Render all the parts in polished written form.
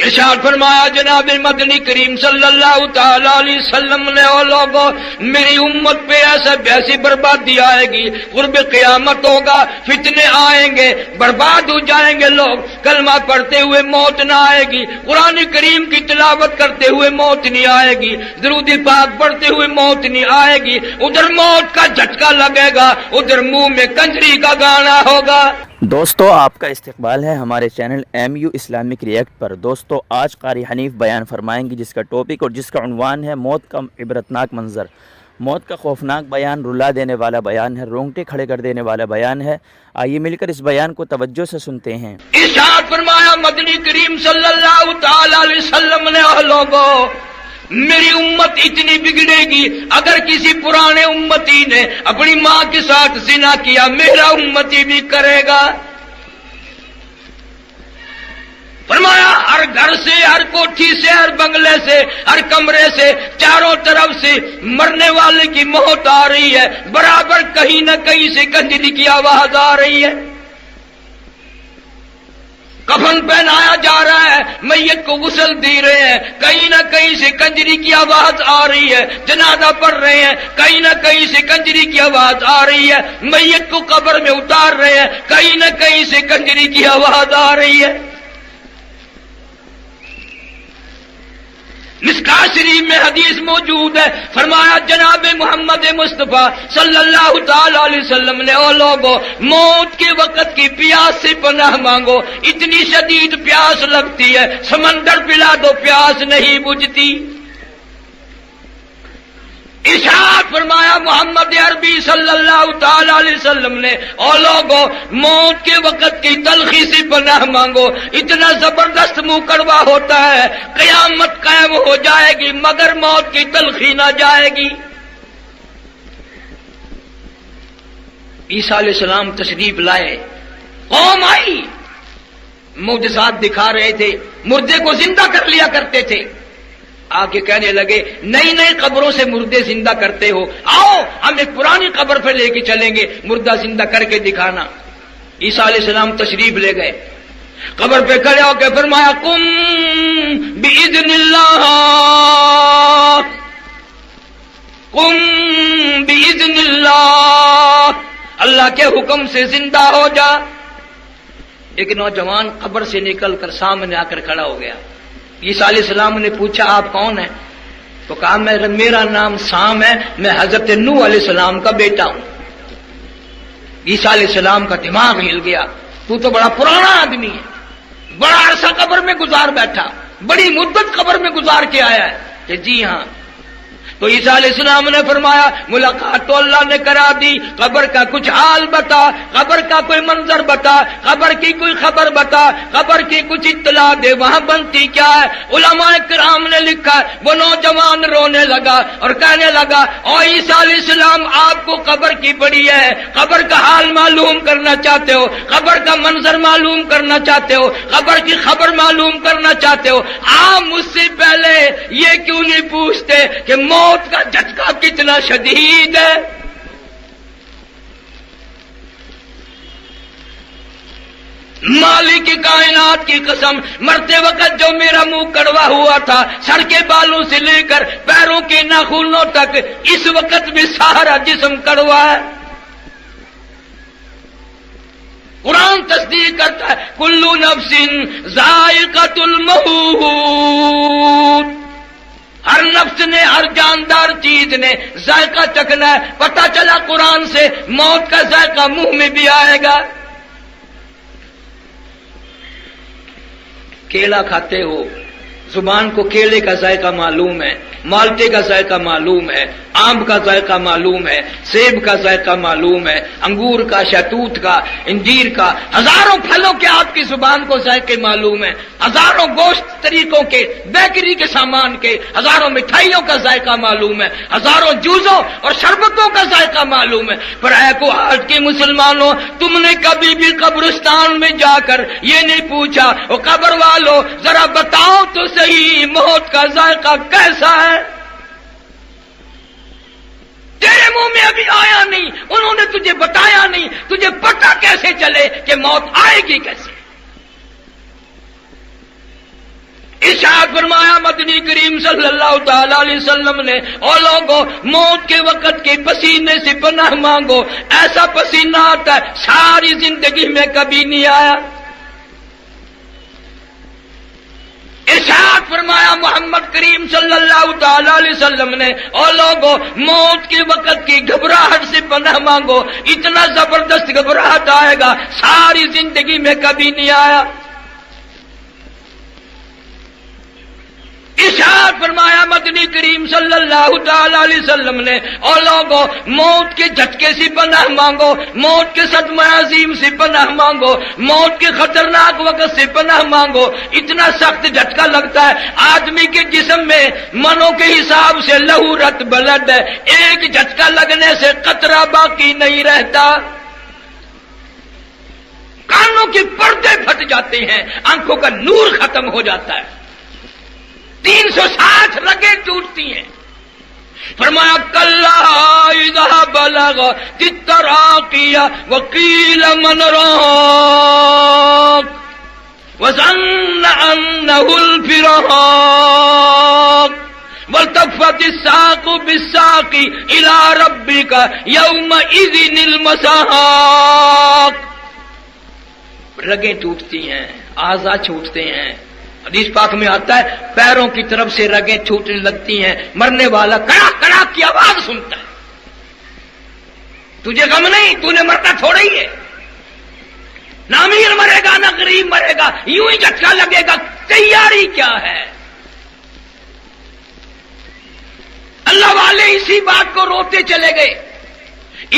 ارشاد فرمایا جناب مدنی کریم صلی اللہ تعالی علیہ وسلم نے، او لوگوں میری امت پہ ایسی بربادی آئے گی، قرب قیامت ہوگا، فتنے آئیں گے، برباد ہو جائیں گے لوگ، کلمہ پڑھتے ہوئے موت نہ آئے گی، قرآن کریم کی تلاوت کرتے ہوئے موت نہیں آئے گی، درود پاک پڑھتے ہوئے موت نہیں آئے گی، ادھر موت کا جھٹکا لگے گا، ادھر منہ میں کنجری کا گانا ہوگا۔ دوستو آپ کا استقبال ہے ہمارے چینل MU اسلامک ریئیکٹ پر۔ دوستو آج قاری حنیف بیان فرمائیں گی جس کا ٹاپک اور جس کا عنوان ہے موت کا عبرتناک منظر۔ موت کا خوفناک بیان، رلا دینے والا بیان ہے، رونگٹے کھڑے کر دینے والا بیان ہے۔ آئیے مل کر اس بیان کو توجہ سے سنتے ہیں۔ ارشاد فرمایا مدنی کریم صلی اللہ تعالی علیہ وسلم نے، اے لوگوں میری امت اتنی بگڑے گی، اگر کسی پرانے امتی نے اپنی ماں کے ساتھ زنا کیا میرا امتی بھی کرے گا۔ فرمایا ہر گھر سے، ہر کوٹھی سے، ہر بنگلے سے، ہر کمرے سے، چاروں طرف سے مرنے والے کی موت آ رہی ہے، برابر کہیں نہ کہیں سے کنجری کی آواز آ رہی ہے، کفن پہنایا جا رہا ہے، میت کو غسل دے رہے ہیں، کہیں نہ کہیں سے کنجری کی آواز آ رہی ہے، جنازہ پڑھ رہے ہیں، کہیں نہ کہیں سے کنجری کی آواز آ رہی ہے، میت کو قبر میں اتار رہے ہیں، کہیں نہ کہیں سے کنجری کی آواز آ رہی ہے۔ مشکوٰۃ شریف میں حدیث موجود ہے، فرمایا جناب محمد مصطفیٰ صلی اللہ تعالی علیہ وسلم نے، او لوگوں موت کے وقت کی پیاس سے پناہ مانگو، اتنی شدید پیاس لگتی ہے سمندر پلا دو پیاس نہیں بجھتی۔ ارشاد فرمایا محمد عربی صلی اللہ تعالی علیہ وسلم نے، او لوگوں موت کے وقت کی تلخی سے پناہ مانگو، اتنا زبردست منہ کڑوا ہوتا ہے، قیامت قائم ہو جائے گی مگر موت کی تلخی نہ جائے گی۔ عیسیٰ علیہ السلام تشریف لائے، قوم آئی، معجزات دکھا رہے تھے، مردے کو زندہ کر لیا کرتے تھے، آ کے کہنے لگے نئی نئی قبروں سے مردے زندہ کرتے ہو، آؤ ہم ایک پرانی قبر پہ لے کے چلیں گے، مردہ زندہ کر کے دکھانا۔ عیسیٰ علیہ السلام تشریف لے گئے، قبر پہ کھڑے ہو کے فرمایا قم بإذن اللہ، قم بإذن اللہ، اللہ کے حکم سے زندہ ہو جا۔ ایک نوجوان قبر سے نکل کر سامنے آ کر کھڑا ہو گیا۔ عیسیٰ علیہ السلام نے پوچھا آپ کون ہیں؟ تو کہا میرا نام سام ہے، میں حضرت نوح علیہ السلام کا بیٹا ہوں۔ عیسیٰ علیہ السلام کا دماغ ہل گیا، تو بڑا پرانا آدمی ہے، بڑا عرصہ قبر میں گزار بیٹھا، بڑی مدت قبر میں گزار کے آیا ہے کہ جی ہاں۔ تو عیسیٰ علیہ السلام نے فرمایا ملاقات تو اللہ نے کرا دی، قبر کا کچھ حال بتا، قبر کا کوئی منظر بتا، قبر کی کوئی خبر بتا، قبر کی کچھ اطلاع دے، وہاں بنتی کیا ہے۔ علماء کرام نے لکھا وہ نوجوان رونے لگا اور کہنے لگا او عیسیٰ علیہ السلام آپ کو قبر کی پڑی ہے، قبر کا حال معلوم کرنا چاہتے ہو، قبر کا منظر معلوم کرنا چاہتے ہو، قبر کی خبر معلوم کرنا چاہتے ہو، آپ مجھ سے پہلے یہ کیوں نہیں پوچھتے کہ موت کا جھٹکا کتنا شدید ہے۔ مالک کائنات کی قسم مرتے وقت جو میرا منہ کڑوا ہوا تھا سر کے بالوں سے لے کر پیروں کے ناخنوں تک، اس وقت بھی سارا جسم کڑوا ہے۔ قرآن تصدیق کرتا ہے کلو نفس ذائقۃ الموت، ہر نفس نے، ہر جاندار چیز نے ذائقہ چکھنا ہے۔ پتہ چلا قرآن سے موت کا ذائقہ منہ میں بھی آئے گا۔ کیلا کھاتے ہو، زبان کو کیلے کا ذائقہ معلوم ہے، مالٹے کا ذائقہ معلوم ہے، آم کا ذائقہ معلوم ہے، سیب کا ذائقہ معلوم ہے، انگور کا، شہتوت کا، انجیر کا، ہزاروں پھلوں کے آپ کی زبان کو ذائقے معلوم ہے، ہزاروں گوشت طریقوں کے، بیکری کے سامان کے، ہزاروں مٹھائیوں کا ذائقہ معلوم ہے، ہزاروں جوسوں اور شربتوں کا ذائقہ معلوم ہے۔ پر اے کو آج کے مسلمانوں، تم نے کبھی بھی قبرستان میں جا کر یہ نہیں پوچھا او قبر والو ذرا بتاؤ تو صحیح موت کا ذائقہ کیسا ہے؟ تیرے منہ میں ابھی آیا نہیں، انہوں نے تجھے بتایا نہیں، تجھے پتہ کیسے چلے کہ موت آئے گی کیسے؟ ارشاد فرمایا مدنی کریم صلی اللہ تعالی علیہ وسلم نے، او لوگوں موت کے وقت کے پسینے سے پناہ مانگو، ایسا پسینہ آتا ہے ساری زندگی میں کبھی نہیں آیا۔ ارشاد فرمایا محمد کریم صلی اللہ تعالی علیہ وسلم نے، او لوگوں موت کے وقت کی گھبراہٹ سے پناہ مانگو، اتنا زبردست گھبراہٹ آئے گا ساری زندگی میں کبھی نہیں آیا۔ ارشاد فرمایا مدنی کریم صلی اللہ تعالی علیہ وسلم نے، اور لوگوں موت کے جھٹکے سے پناہ مانگو، موت کے صدمہ عظیم سے پناہ مانگو، موت کے خطرناک وقت سے پناہ مانگو۔ اتنا سخت جھٹکا لگتا ہے، آدمی کے جسم میں منوں کے حساب سے لہو رت بلڈ ہے، ایک جھٹکا لگنے سے قطرہ باقی نہیں رہتا، کانوں کے پردے پھٹ جاتے ہیں، آنکھوں کا نور ختم ہو جاتا ہے، 360 رگیں ٹوٹتی ہیں۔ فرمایا کلا اذا بلغ التراقی وقیل من راق وظن انه الفراق والتفت الساق بالساق الى ربك يومئذ المساق۔ رگیں ٹوٹتی ہیں، اعضاء چھوٹتے ہیں، حدیث پاک میں آتا ہے پیروں کی طرف سے رگیں چھوٹنے لگتی ہیں، مرنے والا کڑاک کڑاک کی آواز سنتا ہے۔ تجھے غم نہیں، تو نے مرنا تھوڑا ہی ہے، نہ امیر مرے گا نہ غریب مرے گا، یوں ہی جھٹکا لگے گا، تیاری کیا ہے؟ اللہ والے اسی بات کو روتے چلے گئے۔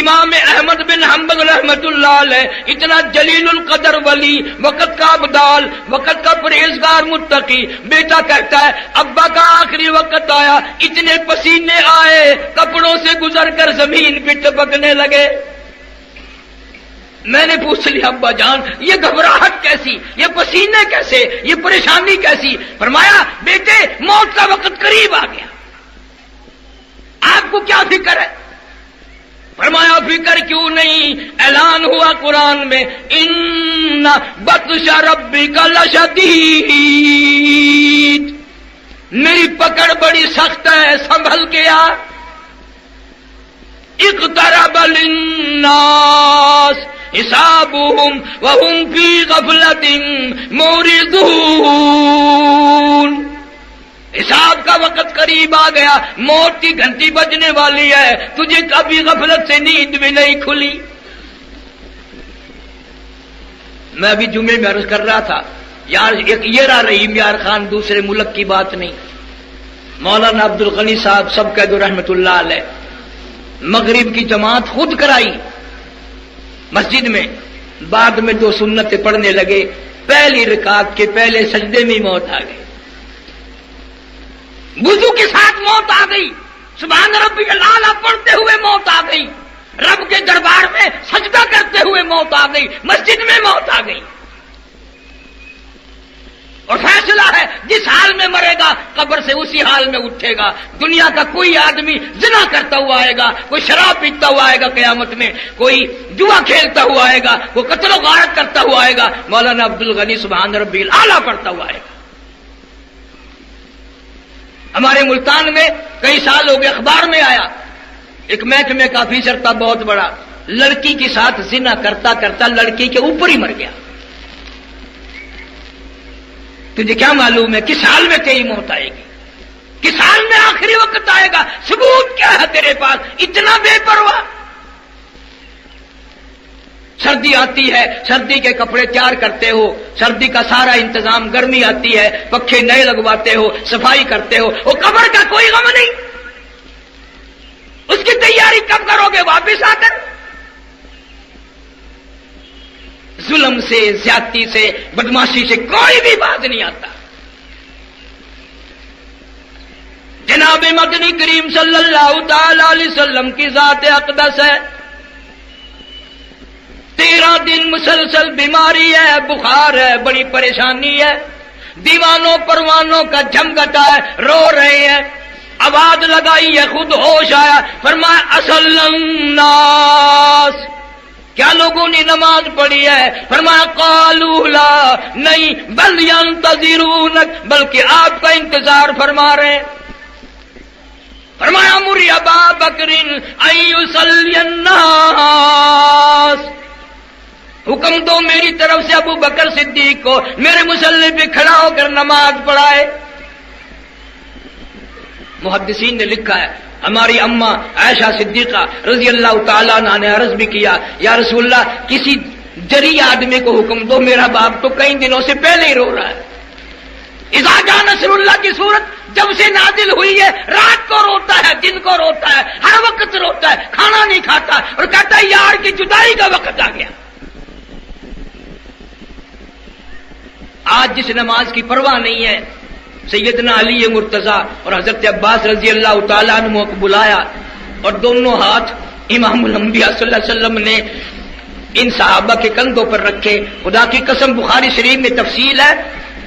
امام احمد بن حنبل رحمت اللہ علیہ اتنا جلیل القدر ولی، وقت کا ابدال، وقت کا پرہیزگار متقی، بیٹا کہتا ہے ابا کا آخری وقت آیا، اتنے پسینے آئے کپڑوں سے گزر کر زمین پہ ٹپکنے لگے۔ میں نے پوچھ لیا ابا جان یہ گھبراہٹ کیسی، یہ پسینے کیسے، یہ پریشانی کیسی؟ فرمایا بیٹے موت کا وقت قریب آ گیا، آپ کو کیا فکر ہے؟ فرمایا فکر کیوں نہیں، اعلان ہوا قرآن میں ان بطش ربک لشدید، میری پکڑ بڑی سخت ہے، سنبھل کے آ۔ اقترب للناس حسابهم وهم فی غفلۃ معرضون، حساب کا وقت قریب آ گیا، موت کی گھنٹی بجنے والی ہے، تجھے کبھی غفلت سے نیند بھی نہیں کھلی۔ میں ابھی جمعے میں عرض کر رہا تھا یار ایک یہ رہا رحیم یار خان دوسرے ملک کی بات نہیں، مولانا عبد الغنی صاحب سب کہہ دو رحمت اللہ علیہ، مغرب کی جماعت خود کرائی مسجد میں، بعد میں 2 سنتیں پڑھنے لگے، پہلی رکعت کے پہلے سجدے میں موت آ گئی، وضو کے ساتھ موت آ گئی، سبحان ربی الاعلیٰ پڑھتے ہوئے موت آ گئی، رب کے دربار میں سجدہ کرتے ہوئے موت آ گئی، مسجد میں موت آ گئی۔ اور فیصلہ ہے جس حال میں مرے گا قبر سے اسی حال میں اٹھے گا۔ دنیا کا کوئی آدمی زنا کرتا ہوا آئے گا، کوئی شراب پیتا ہوا آئے گا قیامت میں، کوئی جوا کھیلتا ہوا آئے گا، کوئی قتل و غارت کرتا ہوا آئے گا، مولانا عبد الغنی سبحان ربی الاعلیٰ پڑھتا ہوا آئے گا۔ ہمارے ملتان میں کئی سال ہو گئے، اخبار میں آیا ایک محکمے کا آفیسر تھا بہت بڑا، لڑکی کے ساتھ زنا کرتا کرتا لڑکی کے اوپر ہی مر گیا۔ تجھے کیا معلوم ہے کس حال میں تیری موت آئے گی، کس حال میں آخری وقت آئے گا؟ ثبوت کیا ہے تیرے پاس؟ اتنا بے پرواہ۔ سردی آتی ہے، سردی کے کپڑے تیار کرتے ہو، سردی کا سارا انتظام، گرمی آتی ہے پکھے نئے لگواتے ہو، صفائی کرتے ہو، وہ قبر کا کوئی غم نہیں، اس کی تیاری کب کرو گے؟ واپس آ کر۔ ظلم سے، زیادتی سے، بدماشی سے کوئی بھی بات نہیں آتا۔ جناب مدنی کریم صلی اللہ تعالی علیہ وسلم کی ذات اقدس ہے، 13 دن مسلسل بیماری ہے، بخار ہے، بڑی پریشانی ہے، دیوانوں پروانوں کا جھمگٹا ہے، رو رہے ہیں، آواز لگائی ہے، خود ہوش آیا، فرمایا اصل الناس کیا لوگوں نے نماز پڑھی ہے؟ فرمایا قالوا لا، نہیں، بل ينتظرونک، بلکہ آپ کا انتظار فرما رہے ہیں۔ فرمایا مر ابا بکر ان یصلی الناس، حکم دو میری طرف سے ابو بکر صدیق کو میرے مصلی پہ کھڑا ہو کر نماز پڑھائے۔ محدثین نے لکھا ہے ہماری اماں عائشہ صدیقہ رضی اللہ تعالیٰ عنہ نے عرض بھی کیا، یا رسول اللہ کسی جری آدمی کو حکم دو، میرا باپ تو کئی دنوں سے پہلے ہی رو رہا ہے۔ اذا جاء نصر اللہ کی صورت جب سے نازل ہوئی ہے، رات کو روتا ہے، دن کو روتا ہے، ہر وقت روتا ہے، کھانا نہیں کھاتا اور کہتا ہے یار کی جدائی کا وقت آ گیا۔ آج جس نماز کی پرواہ نہیں ہے، سیدنا علی مرتضیٰ اور حضرت عباس رضی اللہ تعالیٰ عنہ کو بلایا اور دونوں ہاتھ امام الانبیاء صلی اللہ علیہ وسلم نے ان صحابہ کے کندھوں پر رکھے۔ خدا کی قسم بخاری شریف میں تفصیل ہے،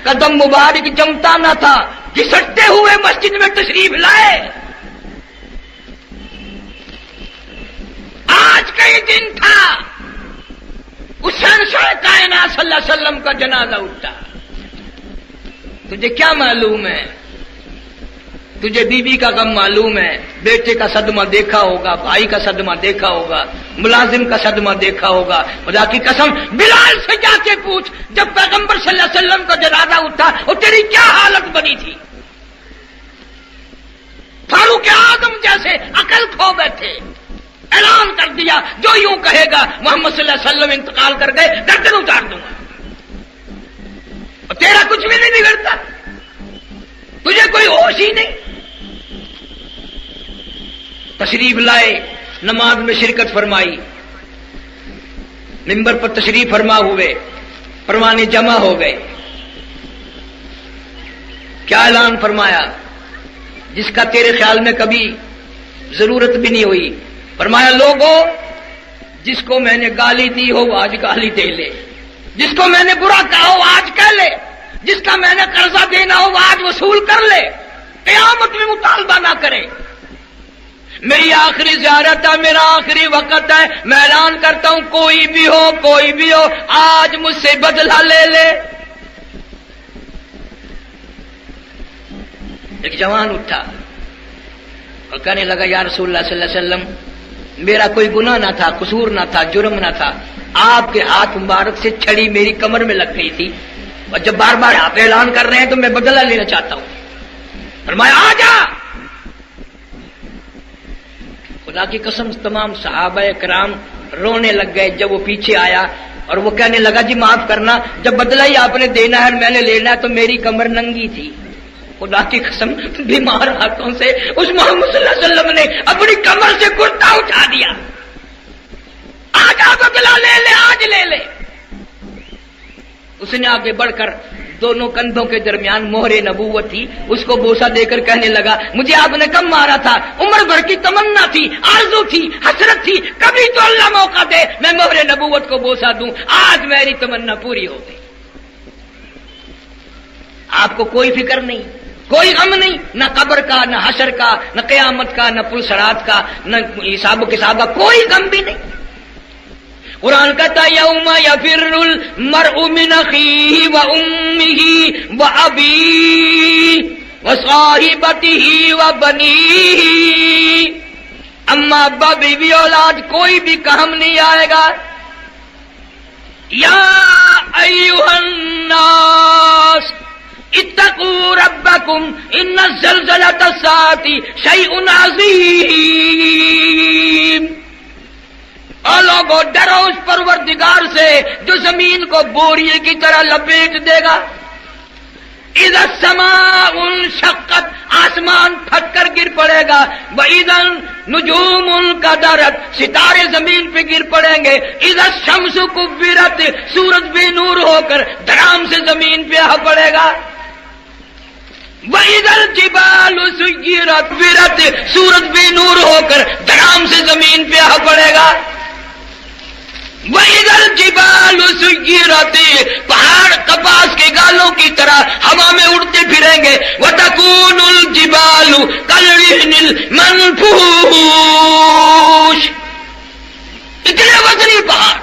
قدم مبارک جمتا نہ تھا، گھسٹتے ہوئے مسجد میں تشریف لائے۔ آج کا یہ دن تھا، اس شہنشاہ کائنات صلی اللہ علیہ وسلم کا جنازہ اٹھا۔ تجھے کیا معلوم ہے؟ تجھے بیوی کا غم معلوم ہے، بیٹے کا صدمہ دیکھا ہوگا، بھائی کا صدمہ دیکھا ہوگا، ملازم کا صدمہ دیکھا ہوگا۔ خدا کی قسم بلال سے جا کے پوچھ، جب پیغمبر صلی اللہ علیہ وسلم کا جنازہ اٹھا اور تیری کیا حالت بنی تھی؟ فاروق اعظم جیسے عقل کھو بیٹھے، اعلان کر دیا جو یوں کہے گا محمد صلی اللہ علیہ وسلم انتقال کر گئے، گردن اتار دوں گا، اور تیرا کچھ بھی نہیں بگڑتا، تجھے کوئی ہوش ہی نہیں۔ تشریف لائے، نماز میں شرکت فرمائی، منبر پر تشریف فرما ہوئے، پروانے جمع ہو گئے۔ کیا اعلان فرمایا؟ جس کا تیرے خیال میں کبھی ضرورت بھی نہیں ہوئی، فرمایا لوگوں جس کو میں نے گالی دی ہو وہ آج گالی دے لے، جس کو میں نے برا کہا ہو آج کہہ لے، جس کا میں نے قرضہ دینا ہو وہ آج وصول کر لے، قیامت میں مطالبہ نہ کرے۔ میری آخری زیارت ہے، میرا آخری وقت ہے، میں اعلان کرتا ہوں کوئی بھی ہو آج مجھ سے بدلہ لے لے۔ ایک جوان اٹھا اور کہنے لگا یا رسول اللہ صلی اللہ علیہ وسلم میرا کوئی گناہ نہ تھا، قصور نہ تھا، جرم نہ تھا، آپ کے ہاتھ مبارک سے چھڑی میری کمر میں لگ گئی تھی، اور جب بار بار آپ اعلان کر رہے ہیں تو میں بدلہ لینا چاہتا ہوں۔ فرمایا آ جا۔ خدا کی قسم تمام صحابہ کرام رونے لگ گئے جب وہ پیچھے آیا، اور وہ کہنے لگا جی معاف کرنا، جب بدلہ ہی آپ نے دینا ہے اور میں نے لینا ہے تو میری کمر ننگی تھی۔ خدا کی قسم بیمار ہاتھوں سے اس محمد صلی اللہ علیہ وسلم نے اپنی کمر سے کرتا اٹھا دیا، آج آپ بدلہ لے لے، آج لے لے۔ اس نے آگے بڑھ کر دونوں کندھوں کے درمیان مہر نبوت تھی، اس کو بوسہ دے کر کہنے لگا مجھے آپ نے کب مارا تھا، عمر بھر کی تمنا تھی، آرزو تھی، حسرت تھی، کبھی تو اللہ موقع دے میں مہر نبوت کو بوسہ دوں، آج میری تمنا پوری ہو گئی۔ آپ کو کوئی فکر نہیں، کوئی غم نہیں، نہ قبر کا، نہ حشر کا، نہ قیامت کا، نہ پل صراط کا، نہ حساب و کتاب کا، کوئی غم بھی نہیں۔ قرآن کہتا یوم یفر المرء من اخیہ وامہ وابیہ وصاحبتہ وبنیہ، اما ابا بیوی اولاد کوئی بھی کام نہیں آئے گا۔ یا ایھا الناس اتقوا ربکم ان زلزلۃ الساعۃ شیء عظیم، اور لوگوں ڈرو اس پروردگار سے جو زمین کو بوریے کی طرح لپیٹ دے گا۔ اذا السماء انشقت، آسمان پھٹ کر گر پڑے گا، واذا النجوم انکدرت، ستارے زمین پہ گر پڑیں گے، اذا الشمس کورت، سورج بے نور ہو کر دھڑام سے زمین پہ آ پڑے گا، وَإِذَا الْجِبَالُ سُيِّرَتْ، سورج بے نور ہو کر دھڑام سے زمین پہ آ پڑے گا، وَإِذَا الْجِبَالُ سُيِّرَتْ، پہاڑ کپاس کے گالوں کی طرح ہوا میں اڑتے پھریں گے، وَتَكُونُ الْجِبَالُ كَالْعِهْنِ الْمَنْفُوشِ، اتنے وزنی پہاڑ،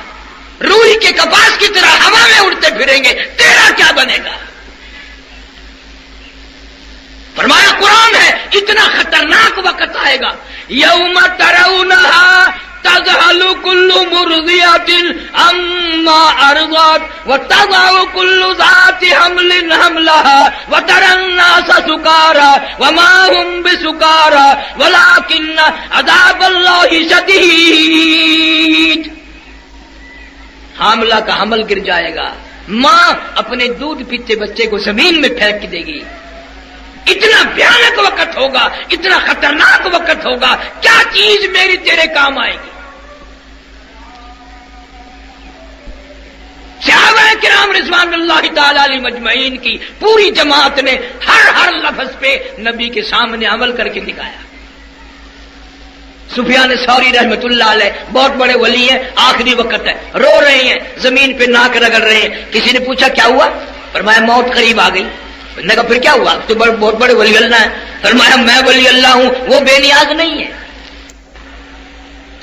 اتنا خطرناک وقت آئے گا، یوم ترونہا تذہل کل مرضیۃ عما ارضعت وتضع کل ذات حمل حملها وترى الناس سکارى وما هم بسکارى ولكن عذاب اللہ شدید۔ حاملہ کا حمل گر جائے گا، ماں اپنے دودھ پیتے بچے کو زمین میں پھینک دے گی۔ اتنا بھیانک وقت ہوگا، اتنا خطرناک وقت ہوگا، کیا چیز میری تیرے کام آئے گی؟ صحابہ کرام رضوان اللہ تعالی علیہم مجمعین کی پوری جماعت نے ہر لفظ پہ نبی کے سامنے عمل کر کے دکھایا۔ سفیان ثوری رحمت اللہ علیہ بہت بڑے ولی ہیں، آخری وقت ہے، رو رہے ہیں، زمین پہ ناک رگڑ رہے ہیں۔ کسی نے پوچھا کیا ہوا؟ فرمایا موت قریب آ گئی۔ نے کہا پھر کیا ہوا؟ تو بہت بڑے ولی اللہ ہیں۔ فرمایا میں ولی اللہ ہوں، وہ بے نیاز نہیں ہے۔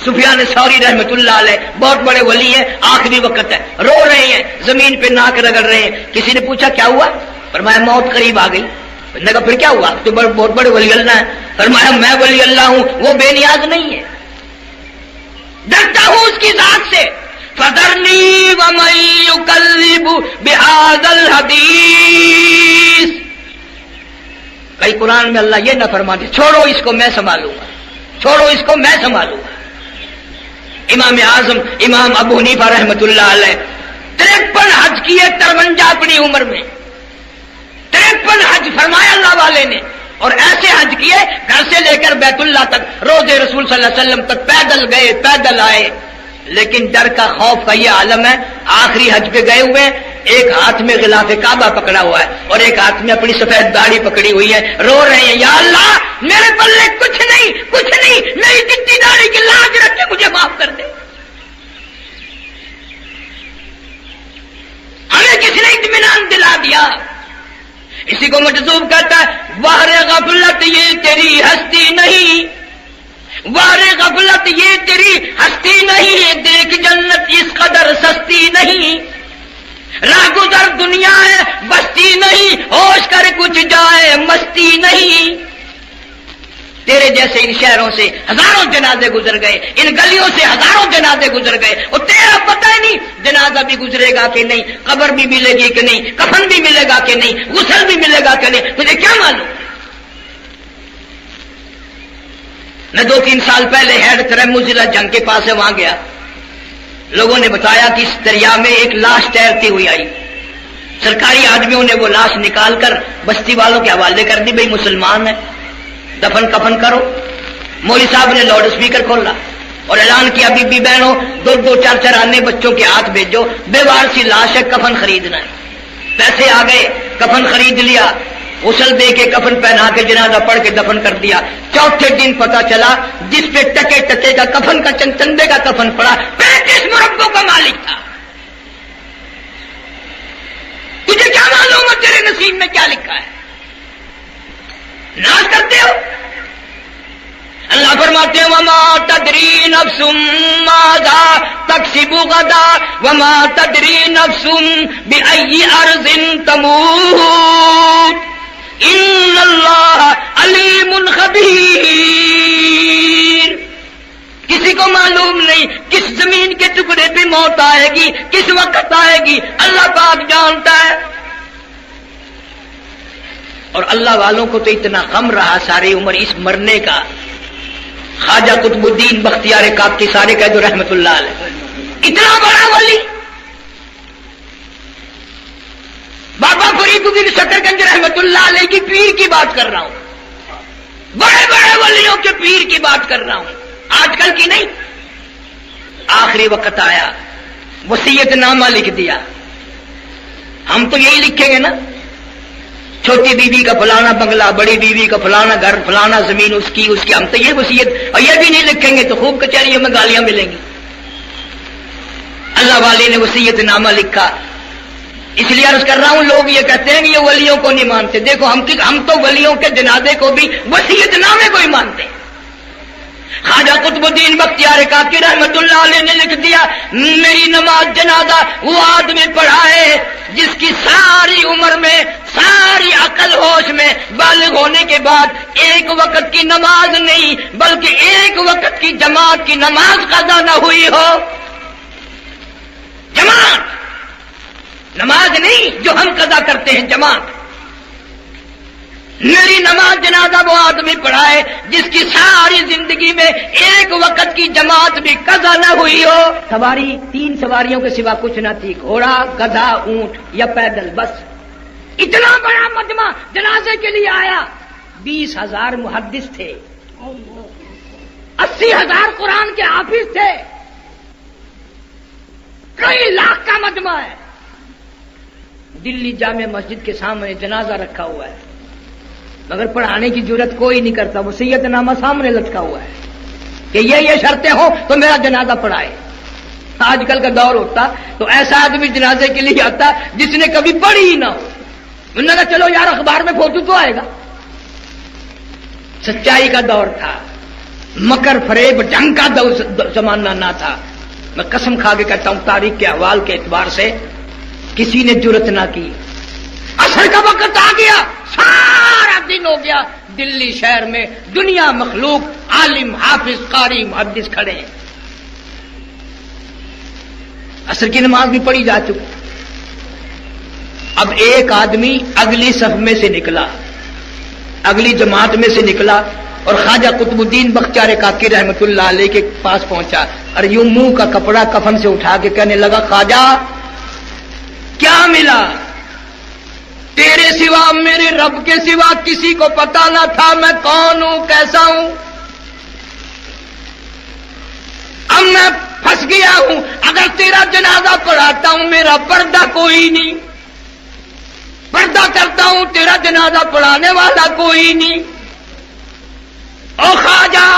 سفیان ثوری رحمت اللہ علیہ بہت بڑے ولی ہیں، آخری وقت ہے، رو رہے ہیں، زمین پہ ناک رگڑ رہے ہیں۔ کسی نے پوچھا کیا ہوا؟ فرمایا موت قریب آ گئی۔ نے کہا پھر کیا ہوا؟ تو بہت بڑے ولی اللہ ہیں۔ فرمایا میں ولی اللہ ہوں، وہ بے نیاز نہیں ہے، ڈرتا ہوں اس کی ذات سے۔ فذرنی ومن یکذب بہذا الحدیث۔ کئی قرآن میں اللہ یہ نہ فرماتے چھوڑو اس کو میں سنبھالوں گا، چھوڑو اس کو میں سنبھالوں گا۔ امام اعظم امام ابو حنیفہ رحمت اللہ علیہ 53 حج کیے 53 اپنی عمر میں، 53 حج فرمایا اللہ والے نے، اور ایسے حج کیے گھر سے لے کر بیت اللہ تک، روضے رسول صلی اللہ علیہ وسلم تک پیدل گئے پیدل آئے، لیکن ڈر کا خوف کا یہ عالم ہے۔ آخری حج پہ گئے ہوئے، ایک ہاتھ میں غلاف کعبہ پکڑا ہوا ہے اور ایک ہاتھ میں اپنی سفید داڑھی پکڑی ہوئی ہے، رو رہے ہیں یا اللہ میرے پلے کچھ نہیں میری چٹی داڑھی کی لاج رکھ کے مجھے معاف کر دے۔ ہمیں کسی نے اطمینان دلا دیا۔ اسی کو مجذوب کہتا ہے بہر غفلت یہ تیری ہستی نہیں، بہر غفلت یہ تیری ہستی نہیں، دیکھ جنت اس قدر سستی نہیں، راہ گزر دنیا ہے بستی نہیں، ہوش کر کچھ جائے مستی نہیں۔ تیرے جیسے ان شہروں سے ہزاروں جنازے گزر گئے، ان گلیوں سے ہزاروں جنازے گزر گئے، اور تیرا پتہ ہی نہیں جنازہ بھی گزرے گا کہ نہیں، قبر بھی ملے گی کہ نہیں، کفن بھی ملے گا کہ نہیں، غسل بھی ملے گا کہ نہیں، تجھے کیا معلوم؟ میں 2-3 سال پہلے ہیڈ ترمزلہ جنگ کے پاس ہے، وہاں گیا، لوگوں نے بتایا کہ اس دریا میں ایک لاش تیرتی ہوئی آئی، سرکاری آدمیوں نے وہ لاش نکال کر بستی والوں کے حوالے کر دی، بھئی مسلمان ہے دفن کفن کرو۔ مولوی صاحب نے لاؤڈ اسپیکر کھولا اور اعلان کیا بی بی بہنوں 2-2 4-4 آنے بچوں کے ہاتھ بھیجو، بے وار سی لاش ہے، کفن خریدنا ہے۔ پیسے آ گئے، کفن خرید لیا، غسل دے کے کفن پہنا کے جنازہ پڑھ کے دفن کر دیا۔ چوتھے دن پتا چلا جس پہ ٹکے کا کفن کا چندے کا کفن پڑا 35 مربوں کا مالک تھا۔ تجھے کیا معلوم ہے تیرے نصیب میں کیا لکھا ہے؟ ناز کرتے ہو۔ اللہ فرماتے ہیں وما تدری نفس ماذا تکسب غدا وما تدری نفس بأي ارض تموت ان اللہ علیم خبیر۔ کسی کو معلوم نہیں کس زمین کے ٹکڑے پہ موت آئے گی، کس وقت آئے گی، اللہ پاک جانتا ہے۔ اور اللہ والوں کو تو اتنا غم رہا ساری عمر اس مرنے کا۔ خواجہ قطب الدین بختیار کاکی سارے کہہ دو رحمت اللہ علیہ، اتنا بڑا ولی، بابا فرید الدین شکرگنج رحمت اللہ علیہ کی پیر کی بات کر رہا ہوں، بڑے بڑے ولیوں کے پیر کی بات کر رہا ہوں، آج کل کی نہیں۔ آخری وقت آیا، وصیت نامہ لکھ دیا۔ ہم تو یہی لکھیں گے نا، چھوٹی بیوی کا فلانا بنگلہ، بڑی بیوی کا فلانا گھر، فلانا زمین اس کی، ہم تو یہ وصیت، اور یہ بھی نہیں لکھیں گے تو خوب کچہریوں میں گالیاں ملیں گی۔ اللہ والے نے وصیت نامہ لکھا۔ اس لیے عرض کر رہا ہوں لوگ یہ کہتے ہیں کہ یہ ولیوں کو نہیں مانتے، دیکھو ہم تو ولیوں کے جنازے کو بھی وصیت نامے کو ہی مانتے ہیں۔ خواجہ قطب الدین بختیار کاکی رحمت اللہ علیہ نے لکھ دیا میری نماز جنازہ وہ آدمی پڑھائے جس کی ساری عمر میں، ساری عقل ہوش میں بالغ ہونے کے بعد ایک وقت کی نماز نہیں بلکہ ایک وقت کی جماعت کی نماز قضا نہ ہوئی ہو. جماعت، نماز نہیں جو ہم قضا کرتے ہیں، جماعت. میری نماز جنازہ وہ آدمی پڑھائے جس کی ساری زندگی میں ایک وقت کی جماعت بھی قضا نہ ہوئی ہو. سواری 3 سواریوں کے سوا کچھ نہ تھی، گھوڑا، گدھا، اونٹ یا پیدل، بس. اتنا بڑا مجمع جنازے کے لیے آیا. 20,000 محدث تھے، 80,000 قرآن کے حافظ تھے، کئی لاکھ کا مجمع ہے. دلی جامع مسجد کے سامنے جنازہ رکھا ہوا ہے، مگر پڑھانے کی ضرورت کوئی نہیں کرتا. وہ سید نامہ سامنے لٹکا ہوا ہے کہ یہ شرطیں ہوں تو میرا جنازہ پڑھائے. آج کل کا دور ہوتا تو ایسا آدمی جنازے کے لیے آتا جس نے کبھی پڑھی ہی نہ ہو. انہوں نے کہا چلو یار اخبار میں فوٹو تو آئے گا. سچائی کا دور تھا، مکر فریب جنگ کا زمانہ نہ تھا. میں قسم کھا کے کہتا ہوں تاریخ کے احوال کے اعتبار سے کسی نے جرت نہ کی. عصر کا وقت آ گیا، سارا دن ہو گیا، دلی شہر میں دنیا مخلوق عالم، حافظ، قاری، محدث کھڑے ہیں. عصر کی نماز بھی پڑھی جا چکی. اب ایک آدمی اگلی صف میں سے نکلا، اگلی جماعت میں سے نکلا اور خواجہ قطب الدین بختیار کاکی رحمت اللہ علیہ کے پاس پہنچا اور یوں منہ کا کپڑا کفن سے اٹھا کے کہنے لگا خواجہ کیا ملا؟ تیرے سوا، میرے رب کے سوا کسی کو پتا نہ تھا میں کون ہوں، کیسا ہوں. اب میں پھنس گیا ہوں. اگر تیرا جنازہ پڑھاتا ہوں میرا پردہ کوئی نہیں، پردہ کرتا ہوں تیرا جنازہ پڑھانے والا کوئی نہیں. او خواجہ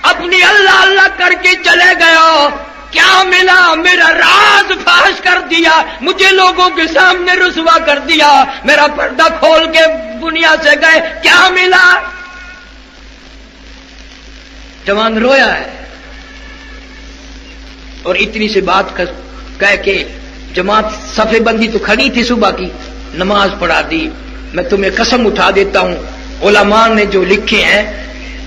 اپنی اللہ اللہ کر کے چلے گئے ہو، کیا ملا؟ میرا راز فاش کر دیا، مجھے لوگوں کے سامنے رسوا کر دیا، میرا پردہ کھول کے دنیا سے گئے، کیا ملا؟ جوان رویا ہے اور اتنی سی بات کہہ کے جماعت صفے بندی تو کھڑی تھی، صبح کی نماز پڑھا دی. میں تمہیں قسم اٹھا دیتا ہوں علماء نے جو لکھے ہیں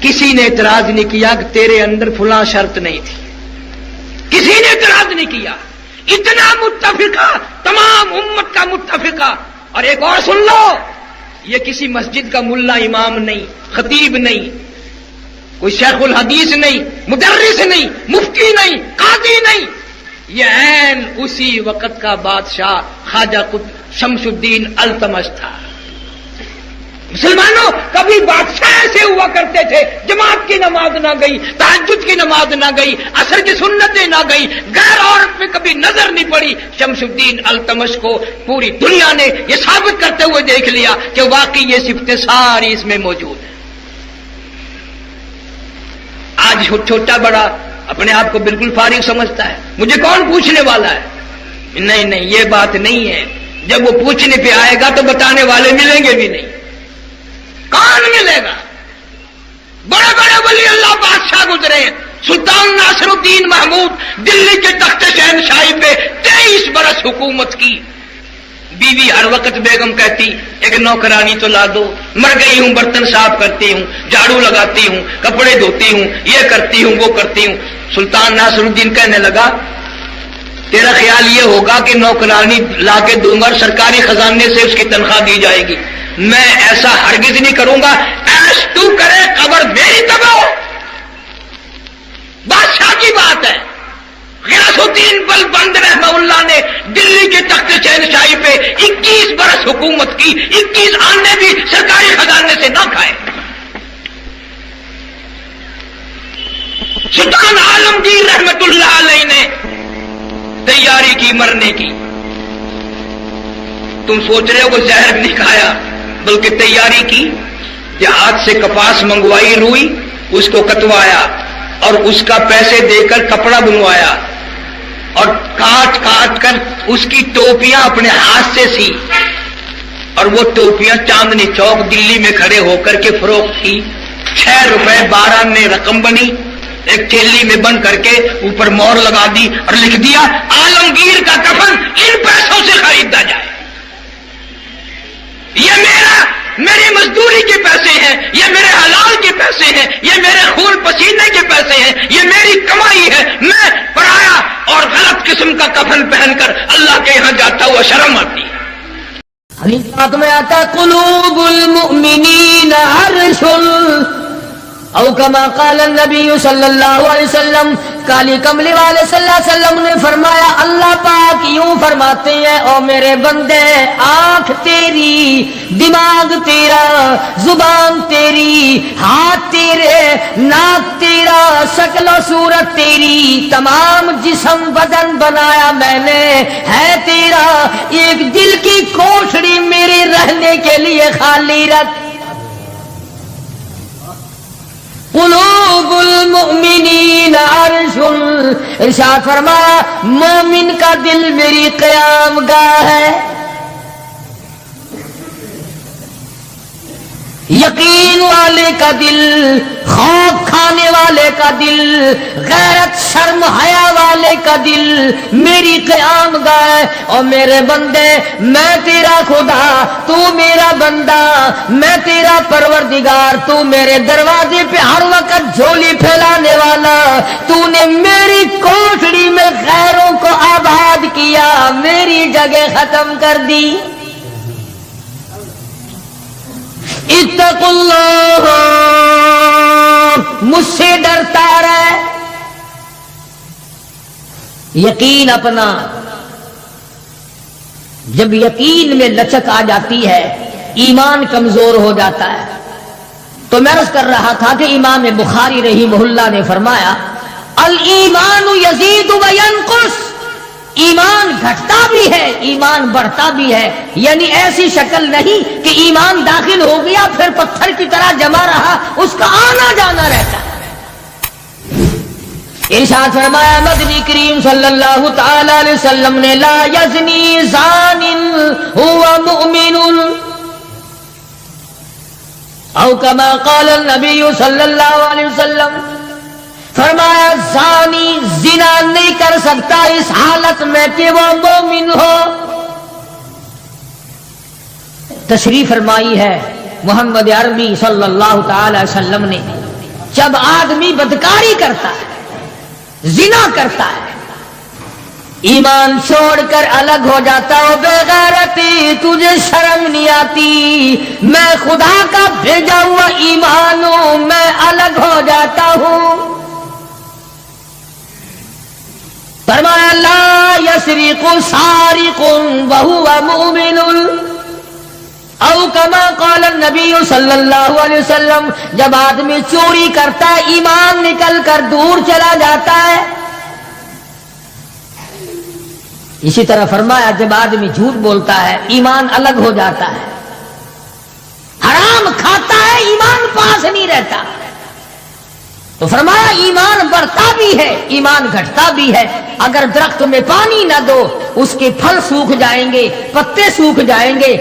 کسی نے اعتراض نہیں کیا کہ تیرے اندر فلاں شرط نہیں تھی، کسی نے اعتراض نہیں کیا. اتنا متفقہ، تمام امت کا متفقہ. اور ایک اور سن لو، یہ کسی مسجد کا ملا امام نہیں، خطیب نہیں، کوئی شیخ الحدیث نہیں، مدرس نہیں، مفتی نہیں، قاضی نہیں، یہ عین اسی وقت کا بادشاہ خواجہ شمس الدین التمش تھا. مسلمانوں کبھی بادشاہ ایسے ہوا کرتے تھے، جماعت کی نماز نہ گئی، تہجد کی نماز نہ گئی، عصر کی سنتیں نہ گئی، غیر عورت میں کبھی نظر نہیں پڑی. شمس الدین التمش کو پوری دنیا نے یہ ثابت کرتے ہوئے دیکھ لیا کہ واقعی یہ صفتیں ساری اس میں موجود ہیں. آج چھوٹا بڑا اپنے آپ کو بالکل فارغ سمجھتا ہے، مجھے کون پوچھنے والا ہے؟ نہیں نہیں، یہ بات نہیں ہے. جب وہ پوچھنے پہ آئے گا تو بتانے والے ملیں گے بھی نہیں. کون ملے گا؟ بڑے بڑے ولی اللہ بادشاہ گزرے ہیں. سلطان ناصر الدین محمود دلی کے تخت شہنشاہی پہ 23 برس حکومت کی. بیوی ہر وقت بیگم کہتی ایک نوکرانی تو لا دو، مر گئی ہوں، برتن صاف کرتی ہوں، جھاڑو لگاتی ہوں، کپڑے دھوتی ہوں، یہ کرتی ہوں، وہ کرتی ہوں. سلطان ناصر الدین کہنے لگا تیرا خیال یہ ہوگا کہ نوکرانی لا کے دوں گا اور سرکاری خزانے سے اس کی تنخواہ دی جائے گی. میں ایسا ہرگز نہیں کروں گا. ایش تو کرے قبر میری تباہ ہو. بادشاہ کی بات ہے. غیاث الدین بلبند رحمہ اللہ نے دلی کے تخت شہنشاہی پہ 21 برس حکومت کی، 21 آنے بھی سرکاری خزانے سے نہ کھائے. سلطان عالمگیر رحمت اللہ علیہ نے تیاری کی مرنے کی. تم سوچ رہے ہو وہ زہر نہیں کھایا، بلکہ تیاری کی. دیہات سے کپاس منگوائی، روئی، اس کو کٹوایا اور اس کا پیسے دے کر کپڑا بنوایا اور کاٹ کاٹ کر اس کی ٹوپیاں اپنے ہاتھ سے سی اور وہ ٹوپیاں چاندنی چوک دلی میں کھڑے ہو کر کے فروخت کی. 6 روپے 12 میں رقم بنی. ایک تھیلی میں بند کر کے اوپر مور لگا دی اور لکھ دیا عالمگیر کا کفن ان پیسوں سے خریدا جائے. یہ میری مزدوری کے پیسے ہیں، یہ میرے حلال کے پیسے ہیں، یہ میرے خون پسینے کے پیسے ہیں، یہ میری کمائی ہے، میں پرایا اور غلط قسم کا کفن پہن کر اللہ کے یہاں جاتا ہوا شرم آتی ہے۔ حدیث پاک میں آتا ہے قلوب المؤمنین عرش او کما قال النبی صلی اللہ علیہ وسلم، کالی کملی والے صلی اللہ علیہ وسلم نے فرمایا، اللہ پاک یوں فرماتے ہیں، او میرے بندے، آنکھ تیری، دماغ تیرا، زبان تیری، ہاتھ تیرے، ناک تیرا، شکل و صورت تیری، تمام جسم بدن بنایا میں نے ہے تیرا، ایک دل کی کوٹھڑی میرے رہنے کے لیے خالی رکھ۔ قلوب المؤمنین عرش، ارشاد فرمایا مومن کا دل میری قیام گاہ ہے، یقین والے کا دل، خوف کھانے والے کا دل، غیرت شرم حیا والے کا دل میری قیام گاہ ہے۔ اور میرے بندے، میں تیرا خدا، تو میرا بندہ، میں تیرا پروردگار، تو میرے دروازے پہ ہر وقت جھولی پھیلانے والا، تو نے میری کوٹھڑی میں غیروں کو آباد کیا، میری جگہ ختم کر دی۔ اتقوا اللہ، مجھ سے ڈرتا رہے، یقین اپنا۔ جب یقین میں لچک آ جاتی ہے، ایمان کمزور ہو جاتا ہے۔ تو میں عرض کر رہا تھا کہ امام بخاری رحمہ اللہ نے فرمایا الایمان یزید و ینقص، ایمان گھٹتا بھی ہے، ایمان بڑھتا بھی ہے، یعنی ایسی شکل نہیں کہ ایمان داخل ہو گیا پھر پتھر کی طرح جمع رہا، اس کا آنا جانا رہتا ہے۔ ارشاد فرمایا مدنی کریم صلی اللہ تعالی علیہ وسلم نے، لا یزنی زان هو مؤمن، او کما قال النبی صلی اللہ علیہ وسلم، فرمایا زانی زنا نہیں کر سکتا اس حالت میں کہ وہ مومن ہو۔ تشریف فرمائی ہے محمد عربی صلی اللہ تعالی وسلم نے، جب آدمی بدکاری کرتا ہے، زنا کرتا ہے، ایمان چھوڑ کر الگ ہو جاتا ہو، بے غیرتی تجھے شرم نہیں آتی، میں خدا کا بھیجا ہوا ایمان ہوں، میں الگ ہو جاتا ہوں۔ فرمایا لا یسرق سارق وهو مؤمن، او کما قال النبی صلی اللہ علیہ وسلم، جب آدمی چوری کرتا ہے ایمان نکل کر دور چلا جاتا ہے۔ اسی طرح فرمایا جب آدمی جھوٹ بولتا ہے ایمان الگ ہو جاتا ہے، حرام کھاتا ہے ایمان پاس نہیں رہتا۔ تو فرمایا ایمان بڑھتا بھی ہے، ایمان گھٹتا بھی ہے۔ اگر درخت میں پانی نہ دو اس کے پھل سوکھ جائیں گے، پتے سوکھ جائیں گے،